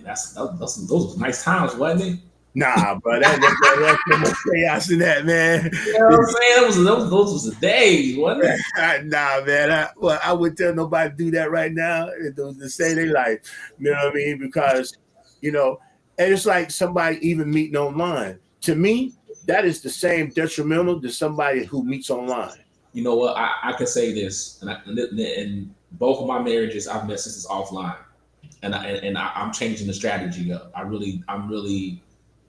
Speaker 2: Man, those were nice times, wasn't it?
Speaker 1: Nah, bro, that's so much chaos in that, man.
Speaker 2: You know what I'm saying? Those was the days, wasn't it?
Speaker 1: Nah, man. I wouldn't tell nobody to do that right now. To say they like, you know what I mean? Because, and it's like somebody even meeting online. To me, that is the same detrimental to somebody who meets online.
Speaker 2: You know what? I can say this, and both of my marriages I've met since it's offline, I'm changing the strategy up. I'm really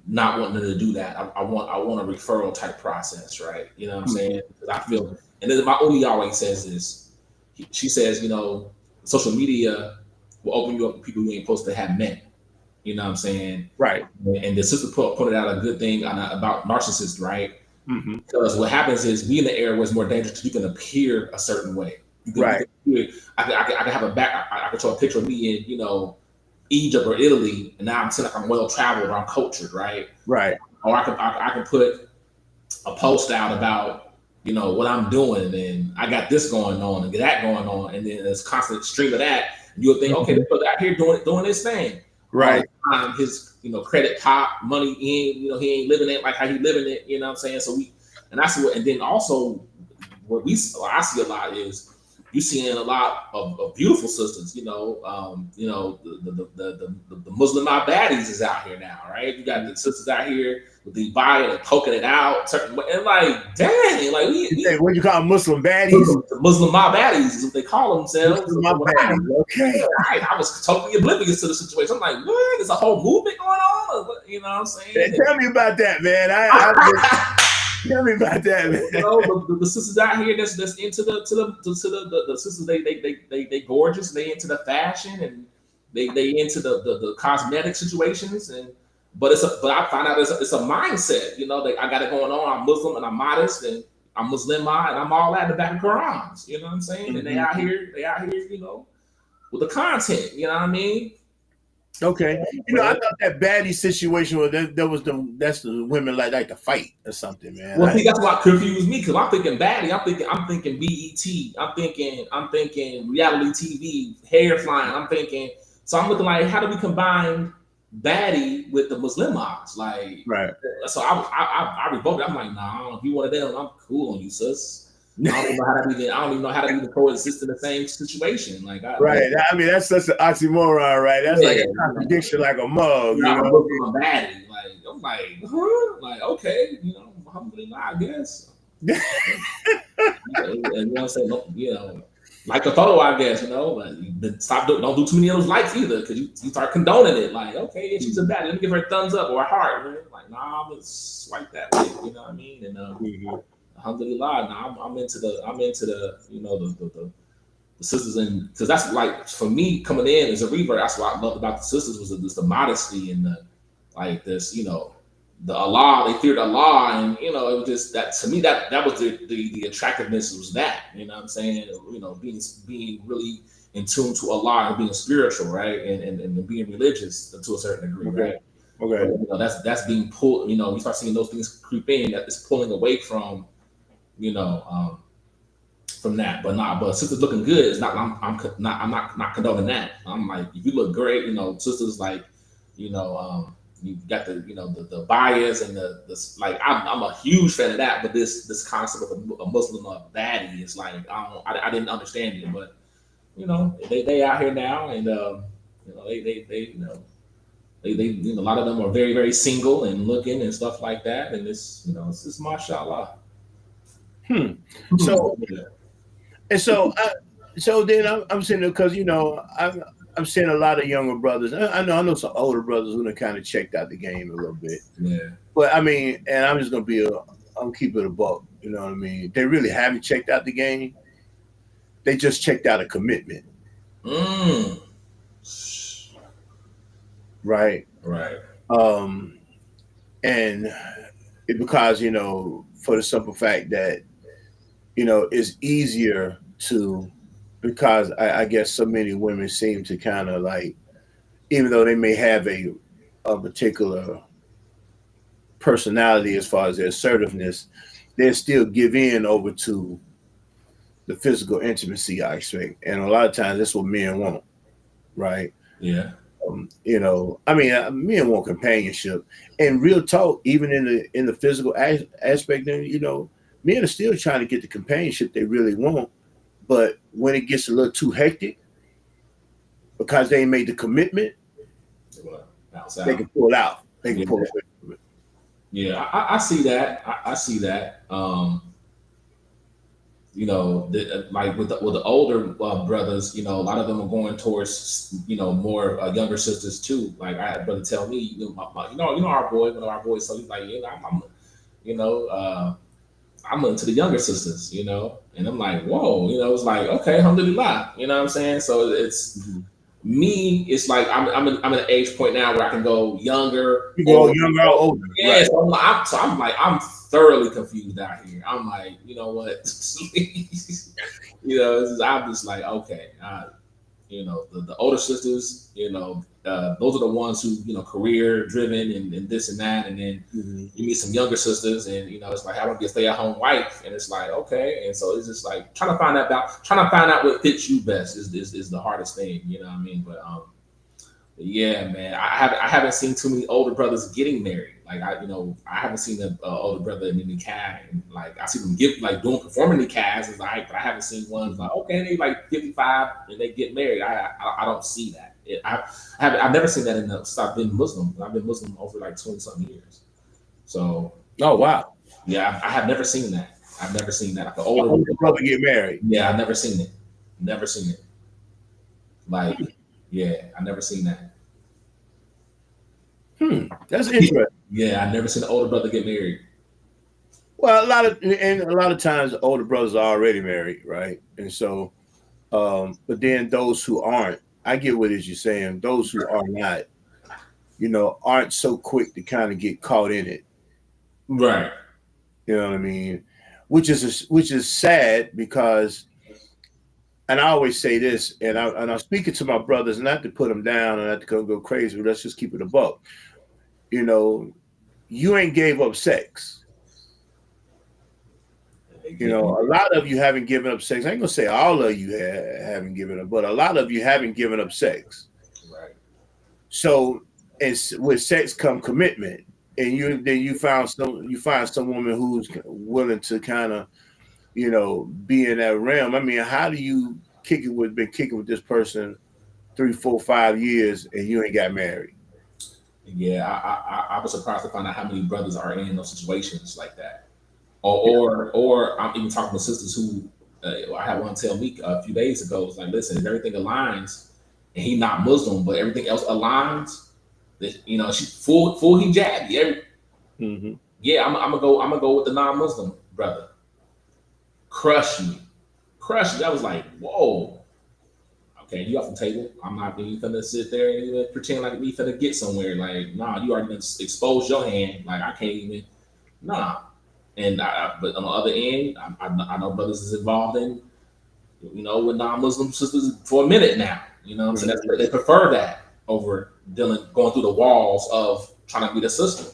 Speaker 2: not wanting to do that. I want a referral type process, right? You know what I'm saying? Because I feel, and then my OD always says this. She says, social media will open you up to people you ain't supposed to have met. You know what I'm saying?
Speaker 1: Right.
Speaker 2: And the sister pointed out a good thing about narcissists, right?
Speaker 1: Mm-hmm.
Speaker 2: Because what happens is we in the era was more dangerous because you can appear a certain way.
Speaker 1: Right.
Speaker 2: I can have I can show a picture of me in, Egypt or Italy, and now I'm saying like I'm well traveled or I'm cultured, right?
Speaker 1: Right.
Speaker 2: Or I can put a post out about what I'm doing, and I got this going on and that going on, and then there's constant stream of that. And you'll think, okay, this brother out here doing this thing.
Speaker 1: Right.
Speaker 2: His credit pop, money in, he ain't living it like how he living it, you know what I'm saying? So and then also what I see a lot is you seeing a lot of beautiful sisters, the Muslim baddies is out here now, right? You got the sisters out here with the body and poking it out, certain way, and like, dang, like
Speaker 1: what you call Muslim baddies?
Speaker 2: The Muslim baddies is what they call themselves.
Speaker 1: Baddies. Okay.
Speaker 2: I was totally oblivious to the situation. I'm like, what? There's a whole movement going on? You know what I'm saying?
Speaker 1: Tell me about that, man. Tell me about that, man.
Speaker 2: The sisters out here that's into the sisters, they gorgeous, they into the fashion, and they into the cosmetic situations, but I find out it's a mindset, I got it going on. I'm Muslim and I'm modest and I'm Muslim and I'm all at the back of Qurans, you know what I'm saying? Mm-hmm. And they out here, with the content, you know what I mean?
Speaker 1: Okay, I thought that baddie situation was that's the women like to fight or something, man.
Speaker 2: Well, see, that's what confused me because I'm thinking baddie, I'm thinking BET, I'm thinking reality TV, hair flying, so I'm looking like, how do we combine baddie with the Muslim mods? Like,
Speaker 1: right.
Speaker 2: So I revoked. I'm like, nah, I don't be one of them. I'm cool on you, sis. I don't even know how to even coexist in the same situation. Like,
Speaker 1: right. I mean, that's such an oxymoron, right? That's like a contradiction, like a mug.
Speaker 2: I'm baddie. Like, I'm like, huh? Like, okay, alhamdulillah, I guess. And I'm saying, like the photo, I guess, but don't do too many of those likes either, because you start condoning it. Like, okay, yeah, she's a baddie. Let me give her a thumbs up or a heart. Man. Like, nah, I'm gonna swipe that way. You know what I mean? And alhamdulillah, now I'm into the the sisters, and because that's like, for me coming in as a revert, that's what I loved about the sisters was just the modesty and the like this, the Allah, they feared Allah, and it was just that to me that was the attractiveness was that, what I'm saying, being really in tune to Allah and being spiritual, right, and being religious to a certain degree,
Speaker 1: Okay.
Speaker 2: right.
Speaker 1: Okay.
Speaker 2: But, that's being pulled. You start seeing those things creep in that is pulling away from you know from that, but sisters looking good is not. I'm not condoning that. I'm like, if you look great, sisters like, you got the bias and the like. I'm a huge fan of that, but this concept of a Muslim baddie is like, I didn't understand it, but they out here now, and they a lot of them are very very single and looking and stuff like that, and it's just mashallah.
Speaker 1: So
Speaker 2: Yeah.
Speaker 1: and so then I'm saying, because I'm seeing a lot of younger brothers. I know some older brothers who have kind of checked out the game a little bit.
Speaker 2: Yeah.
Speaker 1: But I mean, and I'm just gonna I'm keep it a buck. You know what I mean? They really haven't checked out the game. They just checked out a commitment,
Speaker 2: Mm.
Speaker 1: right?
Speaker 2: Right.
Speaker 1: And because for the simple fact that it's easier to, because I guess so many women seem to kind of like, even though they may have a particular personality as far as their assertiveness, they still give in over to the physical intimacy aspect, and a lot of times that's what men want, right?
Speaker 2: Yeah.
Speaker 1: I mean, men want companionship, and real talk, even in the physical aspect, then men are still trying to get the companionship they really want, but when it gets a little too hectic, because they ain't made the commitment,
Speaker 2: Well,
Speaker 1: they
Speaker 2: outside.
Speaker 1: can pull out. They can
Speaker 2: Yeah.
Speaker 1: pull away from it.
Speaker 2: Yeah. I see that. I see that. Like with the older brothers, a lot of them are going towards more younger sisters too. Like I had a brother tell me, our boy, so he's like, you know, uh, I'm into the younger sisters, and I'm like, whoa, it's like, okay, alhamdulillah, you know what I'm saying? So it's
Speaker 1: Mhm.
Speaker 2: me, it's like I'm at an age point now where I can go younger,
Speaker 1: You go
Speaker 2: older,
Speaker 1: younger or older,
Speaker 2: yeah.
Speaker 1: right?
Speaker 2: So I'm thoroughly confused out here. I'm like, you know what? I'm just like, okay, the older sisters, those are the ones who, career driven and this and that. And then
Speaker 1: Hmm.
Speaker 2: you meet some younger sisters and, it's like, I don't get stay at home wife. And it's like, okay. And so it's just like trying to find out what fits you best is the hardest thing, you know what I mean? But yeah, man, I haven't seen too many older brothers getting married. Like I haven't seen an older brother in the nikah. And like I see them performing nikahs is like, but I haven't seen ones like, okay, they like 55 and they get married. I don't see that. I've never seen that since I've been Muslim. I've been Muslim over like 20 something years. So
Speaker 1: Oh wow,
Speaker 2: yeah, I have never seen that. I've never seen that. Like an
Speaker 1: an
Speaker 2: older,
Speaker 1: older brother get married.
Speaker 2: yeah, I've never seen it. Never seen it. Like, yeah, I've never seen that.
Speaker 1: That's interesting.
Speaker 2: Yeah, I've never seen an older brother get married.
Speaker 1: Well, a lot of times the older brothers are already married, right? And so, but then those who aren't, I get what it is you're saying. Those who are not, aren't so quick to kind of get caught in it.
Speaker 2: Right.
Speaker 1: You know what I mean? Which is sad, because, and I always say this, and I'm speaking to my brothers, not to put them down and not to go crazy, but let's just keep it a buck. You know, you ain't gave up sex.
Speaker 2: They get
Speaker 1: A lot of you haven't given up sex. I ain't gonna say all of you haven't given up, but a lot of you haven't given up sex.
Speaker 2: right.
Speaker 1: So, with sex come commitment, and you find some woman who's willing to kind of be in that realm. I mean, how do you been kicking with this person 3, 4, 5 years and you ain't got married?
Speaker 2: Yeah, I was surprised to find out how many brothers are in those situations like that. Or I'm even talking to sisters who I had one tell me a few days ago. It's like, listen, if everything aligns, and he not Muslim, but everything else aligns, that she full hijab. Yeah,
Speaker 1: Hmm.
Speaker 2: yeah. I'm gonna go with the non-Muslim brother. Crush me. I was like, whoa. okay, you off the table. I'm not even gonna sit there and even pretend like we finna get somewhere. Like, nah, you already been exposed your hand. Like, I can't even, nah. And but on the other end, I know brothers is involved in, with non-Muslim sisters for a minute now. You know what I'm saying? They prefer that over going through the walls of trying to be the sister.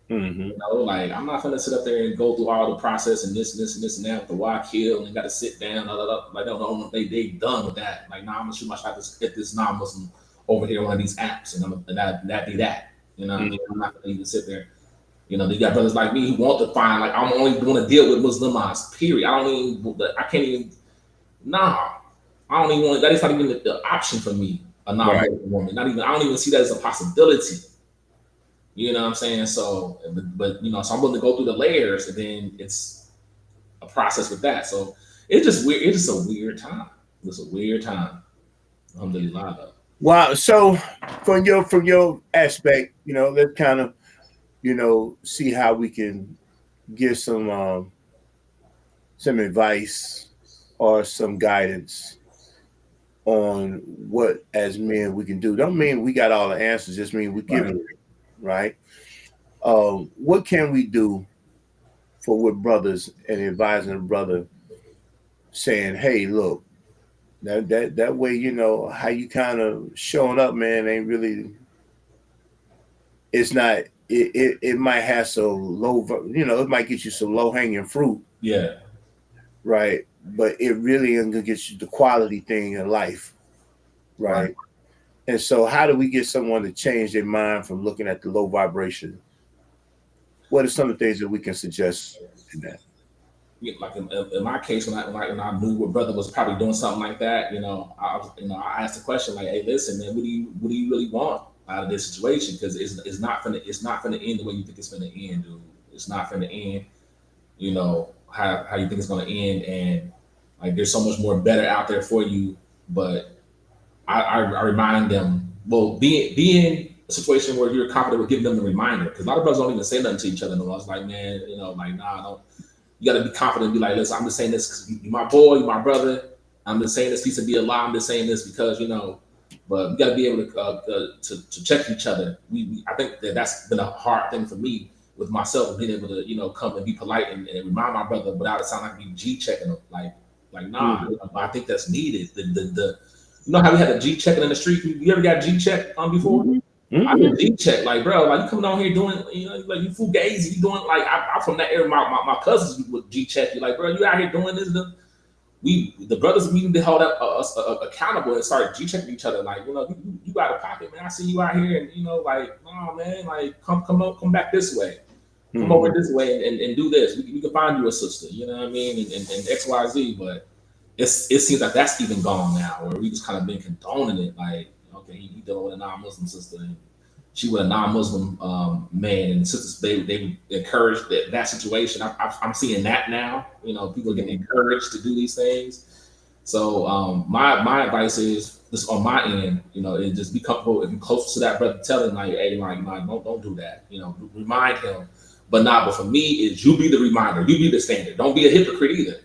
Speaker 2: Like, I'm not gonna sit up there and go through all the process and this and this and this and that with the why kill and got to sit down. Like, no, they done with that. Like, nah, I'm gonna shoot my shot to get this non-Muslim over here on one of these apps, and that be that. You know what I mean? I'm not gonna even sit there. You got brothers like me who want to find, like, I'm only going to deal with Muslims, period. I can't even, nah. I don't even want, that is not even the option for me, a non-Muslim woman. I don't even see that as a possibility. You know what I'm saying? So, but so I'm willing to go through the layers, and then it's a process with that. So it's just weird. It's just a weird time. It's a weird time. Alhamdulillah, though.
Speaker 1: Wow. So from your aspect, let's kind of, see how we can give some advice or some guidance on what as men we can do. Don't mean we got all the answers, just mean we give it, right? What can we do with brothers and advising a brother saying, hey, look, that way, how you kind of showing up, man, ain't really, it's not, it might have some low, it might get you some low hanging fruit.
Speaker 2: Yeah.
Speaker 1: Right. But it really isn't going to get you the quality thing in life. Right. And so how do we get someone to change their mind from looking at the low vibration? What are some of the things that we can suggest in that?
Speaker 2: Yeah, like in my case, when I knew a brother was probably doing something like that, I asked the question like, "Hey, listen, man, what do you really want out of this situation? Because it's not gonna end the way you think it's gonna end, dude. It's not gonna end, how you think it's gonna end, and like there's so much more better out there for you." But I remind them, well, being a situation where you're confident with giving them the reminder, because a lot of brothers don't even say nothing to each other. And I was like, man, like, nah, don't. You got to be confident and be like, listen, I'm just saying this because you're my boy, you're my brother. I'm just saying this piece of be a lie. I'm just saying this because, but we got to be able to check each other. I think that's been a hard thing for me with myself, being able to, come and be polite and remind my brother without it sounding like me G checking him. Like, nah, I think that's needed. How we had a G checking in the street? You ever got G checked on before? I did G check, like, bro, like you coming on here doing, like you fugazi, you doing like I'm from that area. My cousins would G check you, like, bro, you out here doing this. The brothers we need to hold us accountable and start G checking each other, like, you out of pocket, man. I see you out here, and like, oh man, like come back this way, come over this way, and do this. We can find you a sister, you know what I mean, and XYZ, but it seems like that's even gone now, where we just kind of been condoning it, like. Okay, he dealing with a non-Muslim sister, and she with a non-Muslim man, and the sisters they encourage that situation. I'm seeing that now. People getting encouraged to do these things. So my advice is this on my end. It just be comfortable if you're close to that brother, tell him like, hey, like, don't do that. Remind him, but but for me is you be the reminder, you be the standard. Don't be a hypocrite either.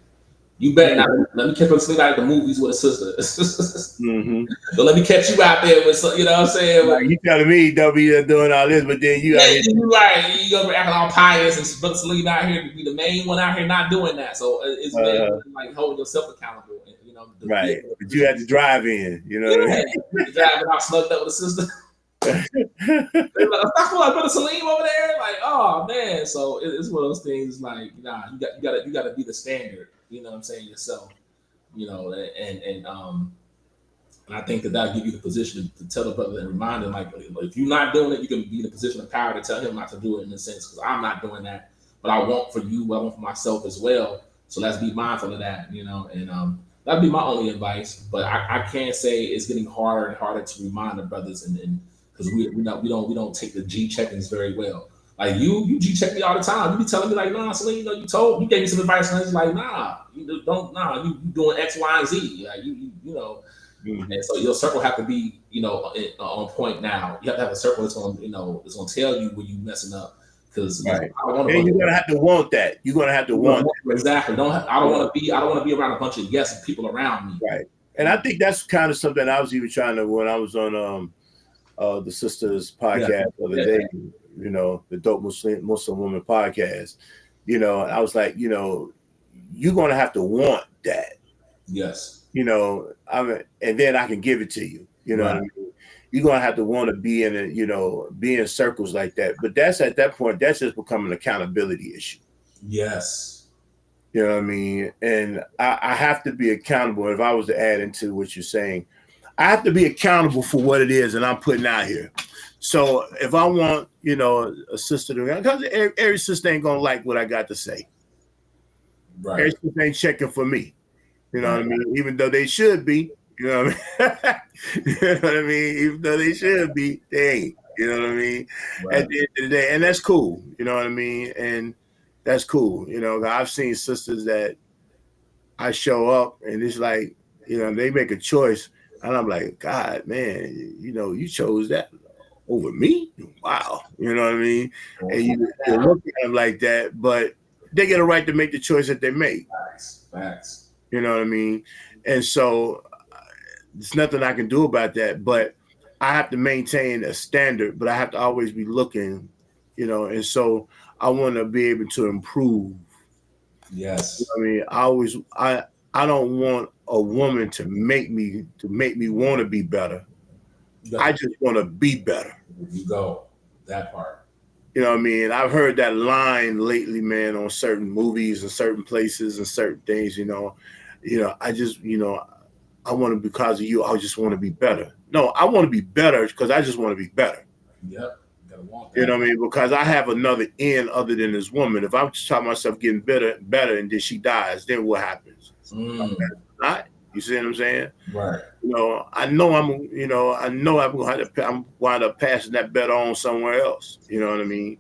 Speaker 2: You better not let me catch you sleep out at the movies with a sister. So let me catch you out there with some, you know what I'm saying?
Speaker 1: Like, you telling me don't be doing all this, but then you out here.
Speaker 2: You right. You gonna be acting all pious and brother Saleem out here to be the main one out here not doing that. So it's like holding yourself accountable. And,
Speaker 1: right. But you have to drive in, what I mean?
Speaker 2: Driving out snugged up with a sister. They're like, I feel like brother Saleem over there. Like, oh man. So it's one of those things like, nah, you gotta be the standard. You know what I'm saying, yourself, and I think that'll give you the position to tell the brother and remind him, like, if you're not doing it, you can be in a position of power to tell him not to do it in a sense, because I'm not doing that, but I want for you, I want for myself as well. So let's be mindful of that, and that'd be my only advice. But I can't say it's getting harder and harder to remind the brothers, and because we don't take the G checkings very well. Like you G check me all the time. You be telling me like, nah, Saleem, you gave me some advice, and I was like, nah, you doing X, Y, and Z. Like and so your circle have to be, on point now. You have to have a circle that's gonna tell you when you messing up. Because
Speaker 1: right. And you're gonna have to want that. You're gonna have to want
Speaker 2: exactly. I don't want to be around a bunch of yes people around me.
Speaker 1: Right. And I think that's kind of something I was even trying to when I was on the sisters podcast the other day, the Dope Muslim Woman podcast. I was like, you're gonna have to want that.
Speaker 2: Yes.
Speaker 1: And then I can give it to you. You know what I mean? You're gonna have to want to be be in circles like that. But that's at that point, that's just becoming an accountability issue.
Speaker 2: Yes.
Speaker 1: You know what I mean? And I have to be accountable. If I was to add into what you're saying, I have to be accountable for what it is that I'm putting out here. So if I want, a sister to, because every sister ain't gonna like what I got to say.
Speaker 2: Right.
Speaker 1: Every sister ain't checking for me. You know what I mean? Even though they should be. You know what I mean? You know what I mean? Even though they should be, they ain't. You know what I mean?
Speaker 2: Right.
Speaker 1: At the end of the day, and that's cool. You know what I mean? And that's cool. I've seen sisters that I show up and it's like, they make a choice, and I'm like, God, man, you chose that over me. Wow. You know what I mean? And you look at them like that, but they get a right to make the choice that they make.
Speaker 2: Facts.
Speaker 1: You know what I mean? And so there's nothing I can do about that, but I have to maintain a standard, but I have to always be looking, and so I want to be able to improve.
Speaker 2: Yes.
Speaker 1: I mean, I don't want a woman to make me want to be better. I just want to be better.
Speaker 2: You go. That part.
Speaker 1: You know what I mean? I've heard that line lately, man, on certain movies and certain places and certain things, I just, I want to, because of you, I just want to be better. No, I want to be better because I just want to be better.
Speaker 2: Yep. Want that.
Speaker 1: You know what I mean? Because I have another end other than this woman. If I'm just talking myself getting better, and then she dies, then what happens? Not. You see what I'm saying?
Speaker 2: Right.
Speaker 1: I know I'm going to I'm wind up passing that better on somewhere else. You know what I mean?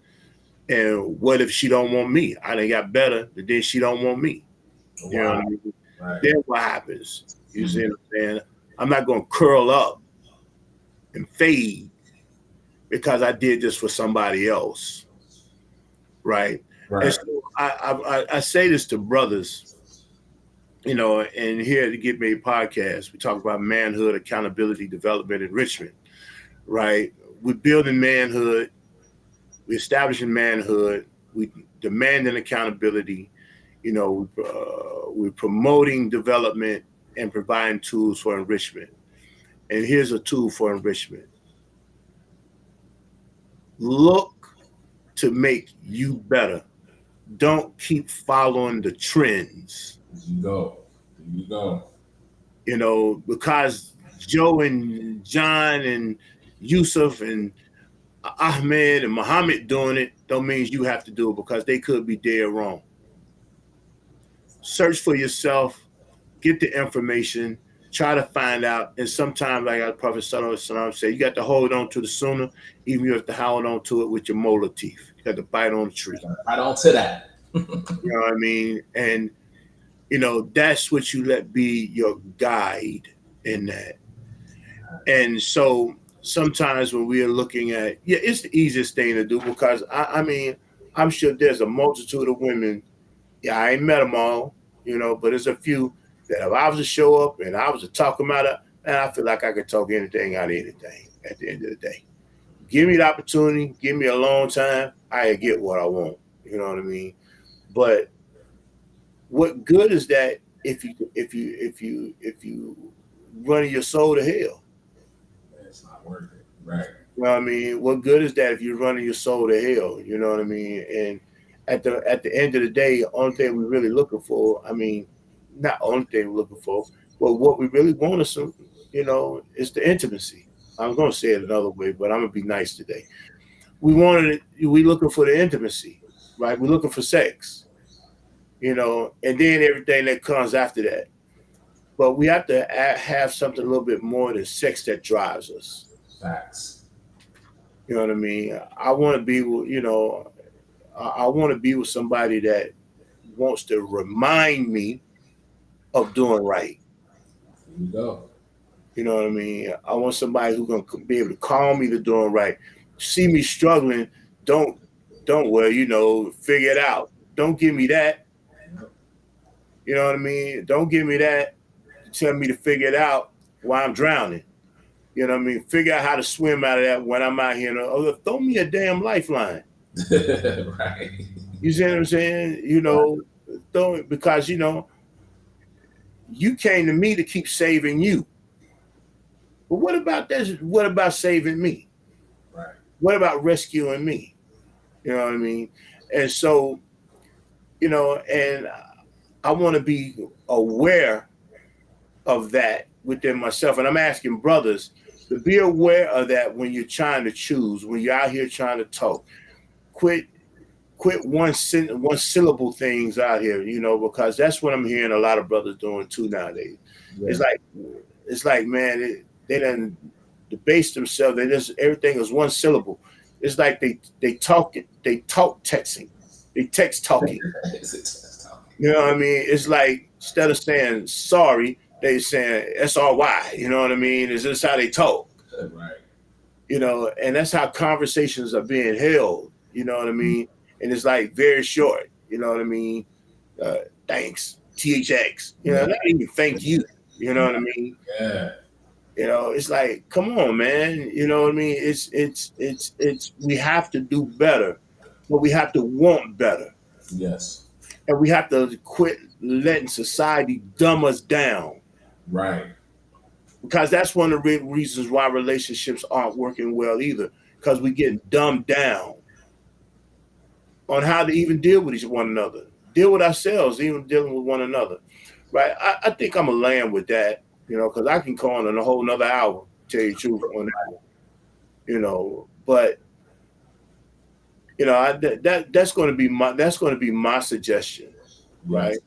Speaker 1: And what if she don't want me? I done got better, but then she don't want me.
Speaker 2: Wow.
Speaker 1: You know what I mean?
Speaker 2: Right.
Speaker 1: Then what happens? You see what I'm saying? I'm not going to curl up and fade because I did this for somebody else. Right. And so I say this to brothers, and here at the Get Made podcast, we talk about manhood, accountability, development, enrichment. Right. We're building manhood. We're establishing manhood. We demanding accountability. We're promoting development and providing tools for enrichment. And here's a tool for enrichment. Look to make you better. Don't keep following the trends.
Speaker 2: There you go.
Speaker 1: Because Joe and John and Yusuf and Ahmed and Muhammad doing it don't mean you have to do it, because they could be dead wrong. Search for yourself, get the information, try to find out. And sometimes, like our Prophet Sallallahu said, you got to hold on to the sunnah, even if you have to hold on to it with your molar teeth. You got to bite on the tree.
Speaker 2: Bite on to that.
Speaker 1: You know what I mean? And, that's what you let be your guide in that. And so sometimes when we are looking at, it's the easiest thing to do, because I mean, I'm sure there's a multitude of women. Yeah, I ain't met them all, but there's a few that if I was to show up and I was to talk about it, and I feel like I could talk anything out of anything at the end of the day. Give me the opportunity, give me a long time, I get what I want. You know what I mean? But what good is that if you running your soul to hell?
Speaker 2: It's not worth it. Right.
Speaker 1: You know what I mean? What good is that if you're running your soul to hell? You know what I mean? And at the end of the day, the only thing we're really looking for, I mean, not only thing we're looking for, but what we really want is is the intimacy. I'm going to say it another way, but I'm going to be nice today. We looking for the intimacy, right? We're looking for sex, and then everything that comes after that. But we have to have something a little bit more than sex that drives us.
Speaker 2: Facts.
Speaker 1: You know what I mean? I want to be, I want to be with somebody that wants to remind me of doing right.
Speaker 2: There you go.
Speaker 1: You know what I mean? I want somebody who's gonna be able to call me to doing right. See me struggling, don't figure it out. Don't give me that. You know what I mean? Don't give me that. tell me to figure it out while I'm drowning. You know what I mean? Figure out how to swim out of that when I'm out here. Throw me a damn lifeline.
Speaker 2: Right.
Speaker 1: You see what I'm saying? You know, because you know, you came to me to keep saving you. But what about this? What about saving me?
Speaker 2: Right.
Speaker 1: What about rescuing me? You know what I mean? And so, you know, and I want to be aware of that within myself. And I'm asking brothers to be aware of that when you're trying to choose, when you're out here trying to talk. Quit one syllable things out here, you know, because that's what I'm hearing a lot of brothers doing too nowadays. Yeah. It's like, man, they done debase themselves. They just everything is one syllable. It's like they talk texting, they text talking. You know what I mean? It's like instead of saying sorry, they saying SRY. You know what I mean? Is this how they talk?
Speaker 2: Right.
Speaker 1: You know, and that's how conversations are being held. You know what I mean? And it's like very short. You know what I mean? Thanks, THX. You know, not even thank you. You know what I mean?
Speaker 2: Yeah.
Speaker 1: You know, it's like, come on, man. You know what I mean? It's we have to do better, but we have to want better.
Speaker 2: Yes.
Speaker 1: And we have to quit letting society dumb us down.
Speaker 2: Right.
Speaker 1: Because that's one of the reasons why relationships aren't working well either. Because we're getting dumbed down on how to even deal with one another. Deal with ourselves, even dealing with one another. Right? I think I'm going to land with that, you know, because I can call on a whole nother hour, tell you the truth on that one. You know, but you know, that's going to be my suggestion, right?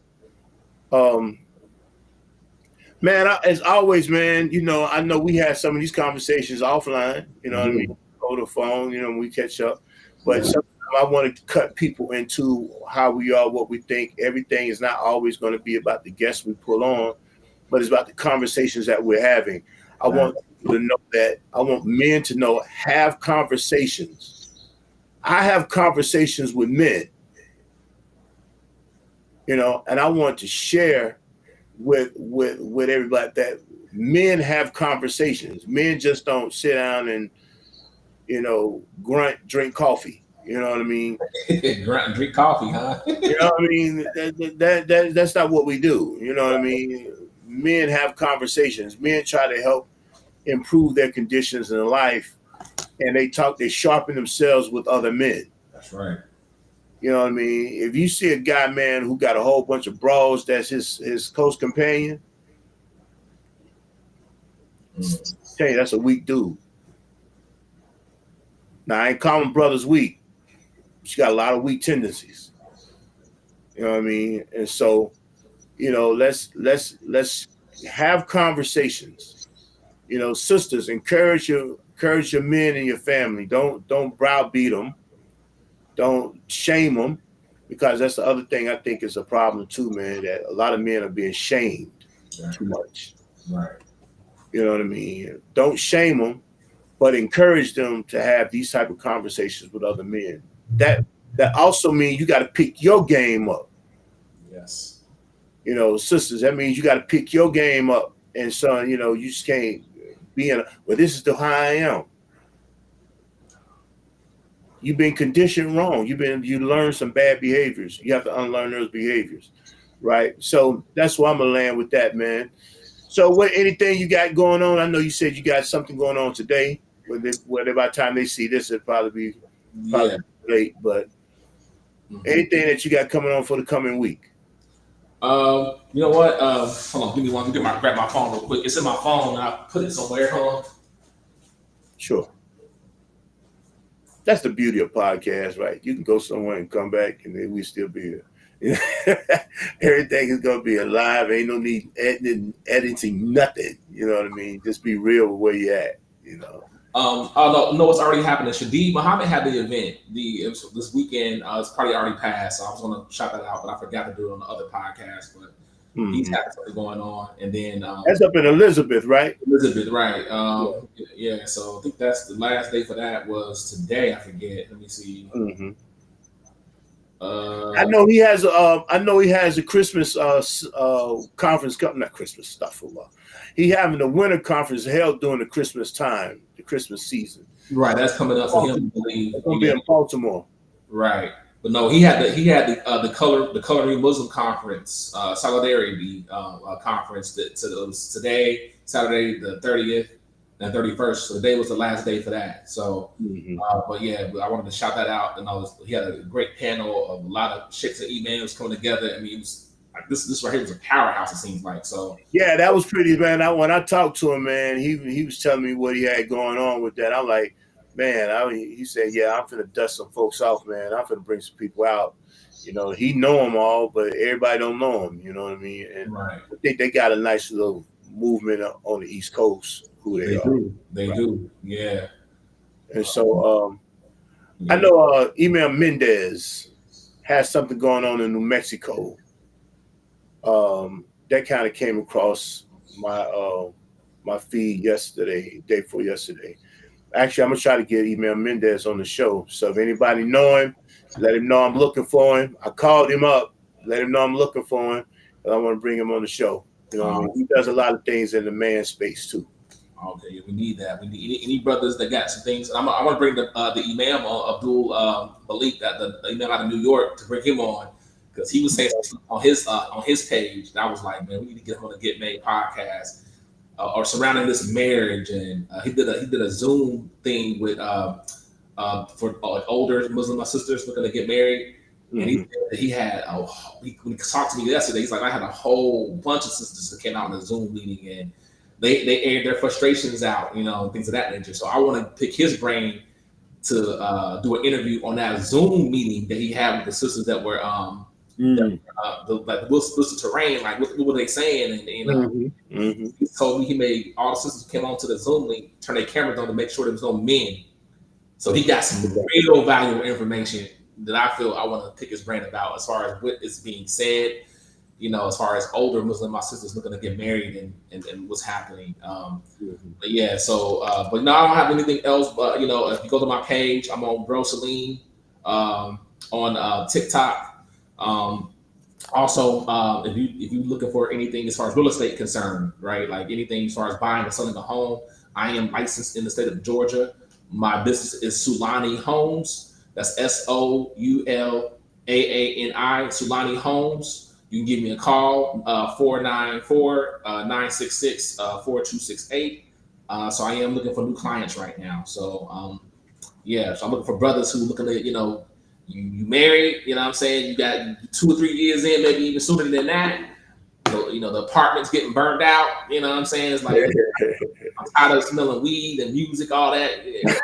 Speaker 1: Man, as always, man, you know, I know we had some of these conversations offline, you know what I mean? Over the phone, you know, when we catch up. But sometimes I want to cut people into how we are, what we think. Everything is not always going to be about the guests we pull on, but it's about the conversations that we're having. I want people to know that. I want men to know, have conversations. I have conversations with men, you know, and I want to share with everybody that men have conversations. Men just don't sit down and, you know, grunt, drink coffee. You know what I mean?
Speaker 2: Grunt and drink coffee, huh?
Speaker 1: You know what I mean? That's not what we do. You know what I mean? Men have conversations. Men try to help improve their conditions in life, and they sharpen themselves with other men.
Speaker 2: That's right. You
Speaker 1: know what I mean? If you see a guy, man, who got a whole bunch of bras, that's his close companion, tell you that's a weak dude. Now, I ain't calling brothers weak. She got a lot of weak tendencies. You know what I mean? And so, you know, let's have conversations. You know, sisters, encourage your men in your family. Don't browbeat them. Don't shame them, because that's the other thing I think is a problem too, man. That a lot of men are being shamed too much.
Speaker 2: Right.
Speaker 1: You know what I mean? Don't shame them, but encourage them to have these type of conversations with other men. That also means you got to pick your game up.
Speaker 2: Yes.
Speaker 1: You know, sisters, that means you got to pick your game up. And son, you know, you just can't be well, this is how I am. You've been conditioned wrong. You learned some bad behaviors. You have to unlearn those behaviors, right? So that's why I'm gonna land with that, man. So anything you got going on? I know you said you got something going on today. Whether by the time they see this, it'll probably be late. But anything that you got coming on for the coming week?
Speaker 2: You know what? Hold on, give me one. Grab my phone real quick. It's in my phone. I put it somewhere. Hold on.
Speaker 1: Sure. That's the beauty of podcasts, right? You can go somewhere and come back, and then we still be here. Everything is gonna be alive. Ain't no need editing nothing. You know what I mean? Just be real with where you at. You know.
Speaker 2: No, what's already happening. Shadid Muhammad had the event. This weekend. It's probably already passed. So I was gonna shout that out, but I forgot to do it on the other podcast. But he's had something going on, and then
Speaker 1: that's up in Elizabeth, right?
Speaker 2: Elizabeth, right? Yeah. So I think that's the last day for that was today. I forget. Let me see.
Speaker 1: I know he has. I know he has a Christmas conference coming. Not Christmas stuff. He having a winter conference held during the Christmas time, the Christmas season.
Speaker 2: Right, that's coming up for him.
Speaker 1: It's gonna be in Baltimore.
Speaker 2: Right, but no, he had the Culinary Muslim Conference, Solidarity conference that it was today, Saturday the 30th and 31st. So today was the last day for that. So, but yeah, I wanted to shout that out. And he had a great panel of a lot of chicks and emails coming together. I mean, it was like this right here was a powerhouse. It seems like so.
Speaker 1: Yeah, that was pretty, man. When I talked to him, man, he was telling me what he had going on with that. I'm like, man, he said, yeah, I'm finna dust some folks off, man. I'm finna bring some people out. You know, he know them all, but everybody don't know them. You know what I mean? And
Speaker 2: right.
Speaker 1: I think they got a nice little movement on the East Coast. Who they are.
Speaker 2: They do. Yeah.
Speaker 1: And so I know Email Mendez has something going on in New Mexico. That kind of came across my feed day before yesterday. Actually, I'm gonna try to get Email Mendez on the show. So if anybody know him, let him know I'm looking for him. I called him up, let him know I'm looking for him, and I want to bring him on the show. You know what I mean? He does a lot of things in the man space too.
Speaker 2: Okay, we need that. We need any brothers that got some things. I want to bring the Imam Abdul Malik, the Imam out of New York, to bring him on because he was saying on his page. And I was like, man, we need to get him on the Get Made podcast or surrounding this marriage. And he did a Zoom thing with for older Muslim sisters looking to get married. And he said that he had when he talked to me yesterday, he's like, I had a whole bunch of sisters that came out in a Zoom meeting and they aired their frustrations out, you know, and things of that nature. So I want to pick his brain to do an interview on that Zoom meeting that he had with the sisters that were like Wilson Terrain, like what were they saying? And you know, he told me he made all the sisters who came onto the Zoom link turn their cameras on to make sure there was no men. So he got some real valuable information that I feel I want to pick his brain about as far as what is being said. You know, as far as older Muslim sisters looking to get married and what's happening. But yeah, so, but no, I don't have anything else. But, you know, if you go to my page, I'm on Bro Saleem on TikTok. Also, if you're looking for anything as far as real estate concerned, right? Like anything as far as buying or selling a home, I am licensed in the state of Georgia. My business is Sulani Homes. That's SOULAANI, Sulani Homes. You can give me a call, 494-966-4268. So I am looking for new clients right now. So, so I'm looking for brothers who looking at, you know, you married, you know what I'm saying? You got 2 or 3 years in, maybe even sooner than that. So, you know, the apartment's getting burned out, you know what I'm saying? It's like, I'm tired of smelling weed and music, all that. You know,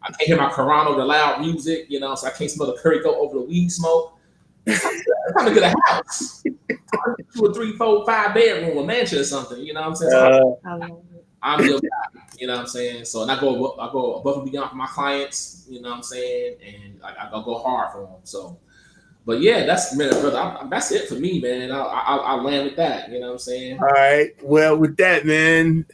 Speaker 2: I can't hear my Quran over the loud music, you know, so I can't smell the curry goat over the weed smoke. It's time to get a house, 2 or 3, 4, 5 bedroom, a mansion or something. You know what I'm saying? So I'm your guy. You know what I'm saying? So and I go above and beyond for my clients. You know what I'm saying? And I go hard for them. So, but yeah, that's brother. That's it for me, man. I'll land with that. You know what I'm saying?
Speaker 1: All right. Well, with that, man.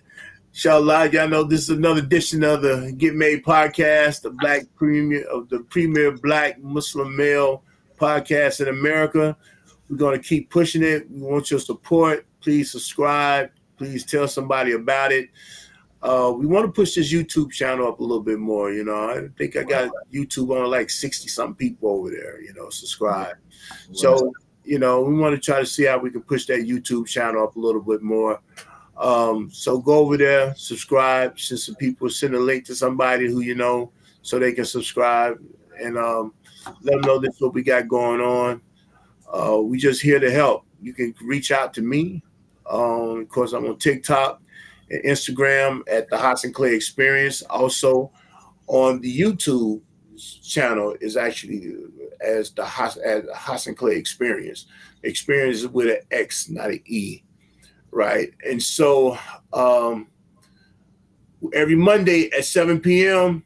Speaker 1: Inshallah, y'all know this is another edition of the Get Made podcast, the premier Black Muslim male podcast in America. We're going to keep pushing it. We want your support. Please subscribe. Please tell somebody about it. We want to push this YouTube channel up a little bit more. You know, I think I got YouTube on like 60-something people over there, you know, subscribe. So, you know, we want to try to see how we can push that YouTube channel up a little bit more. So go over there, subscribe, send some people, send a link to somebody who you know so they can subscribe and let them know this is what we got going on. We just here to help. You can reach out to me. Of course, I'm on TikTok and Instagram at the Hasan Clay Experience. Also on the YouTube channel is actually as the Hasan Clay Experience. Experience with an X, not an E. Right. And so every Monday at 7 p.m.,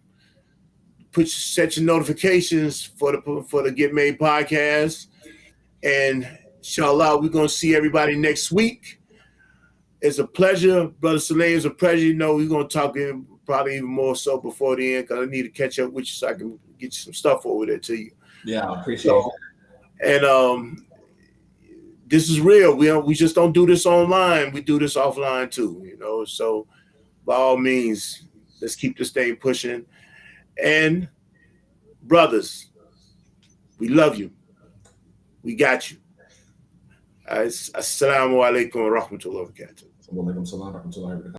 Speaker 1: set your notifications for the Get Made podcast. And inshallah, we're going to see everybody next week. It's a pleasure. Brother Saleem, it's a pleasure. You know, we're going to talk probably even more so before the end because I need to catch up with you so I can get you some stuff over there to you.
Speaker 2: Yeah, I appreciate
Speaker 1: So, and this is real. We just don't do this online. We do this offline too. So by all means, let's keep this thing pushing. And brothers, we love you. We got you. Assalamu alaikum wa rahmatullahi wa barakatuh.
Speaker 2: that.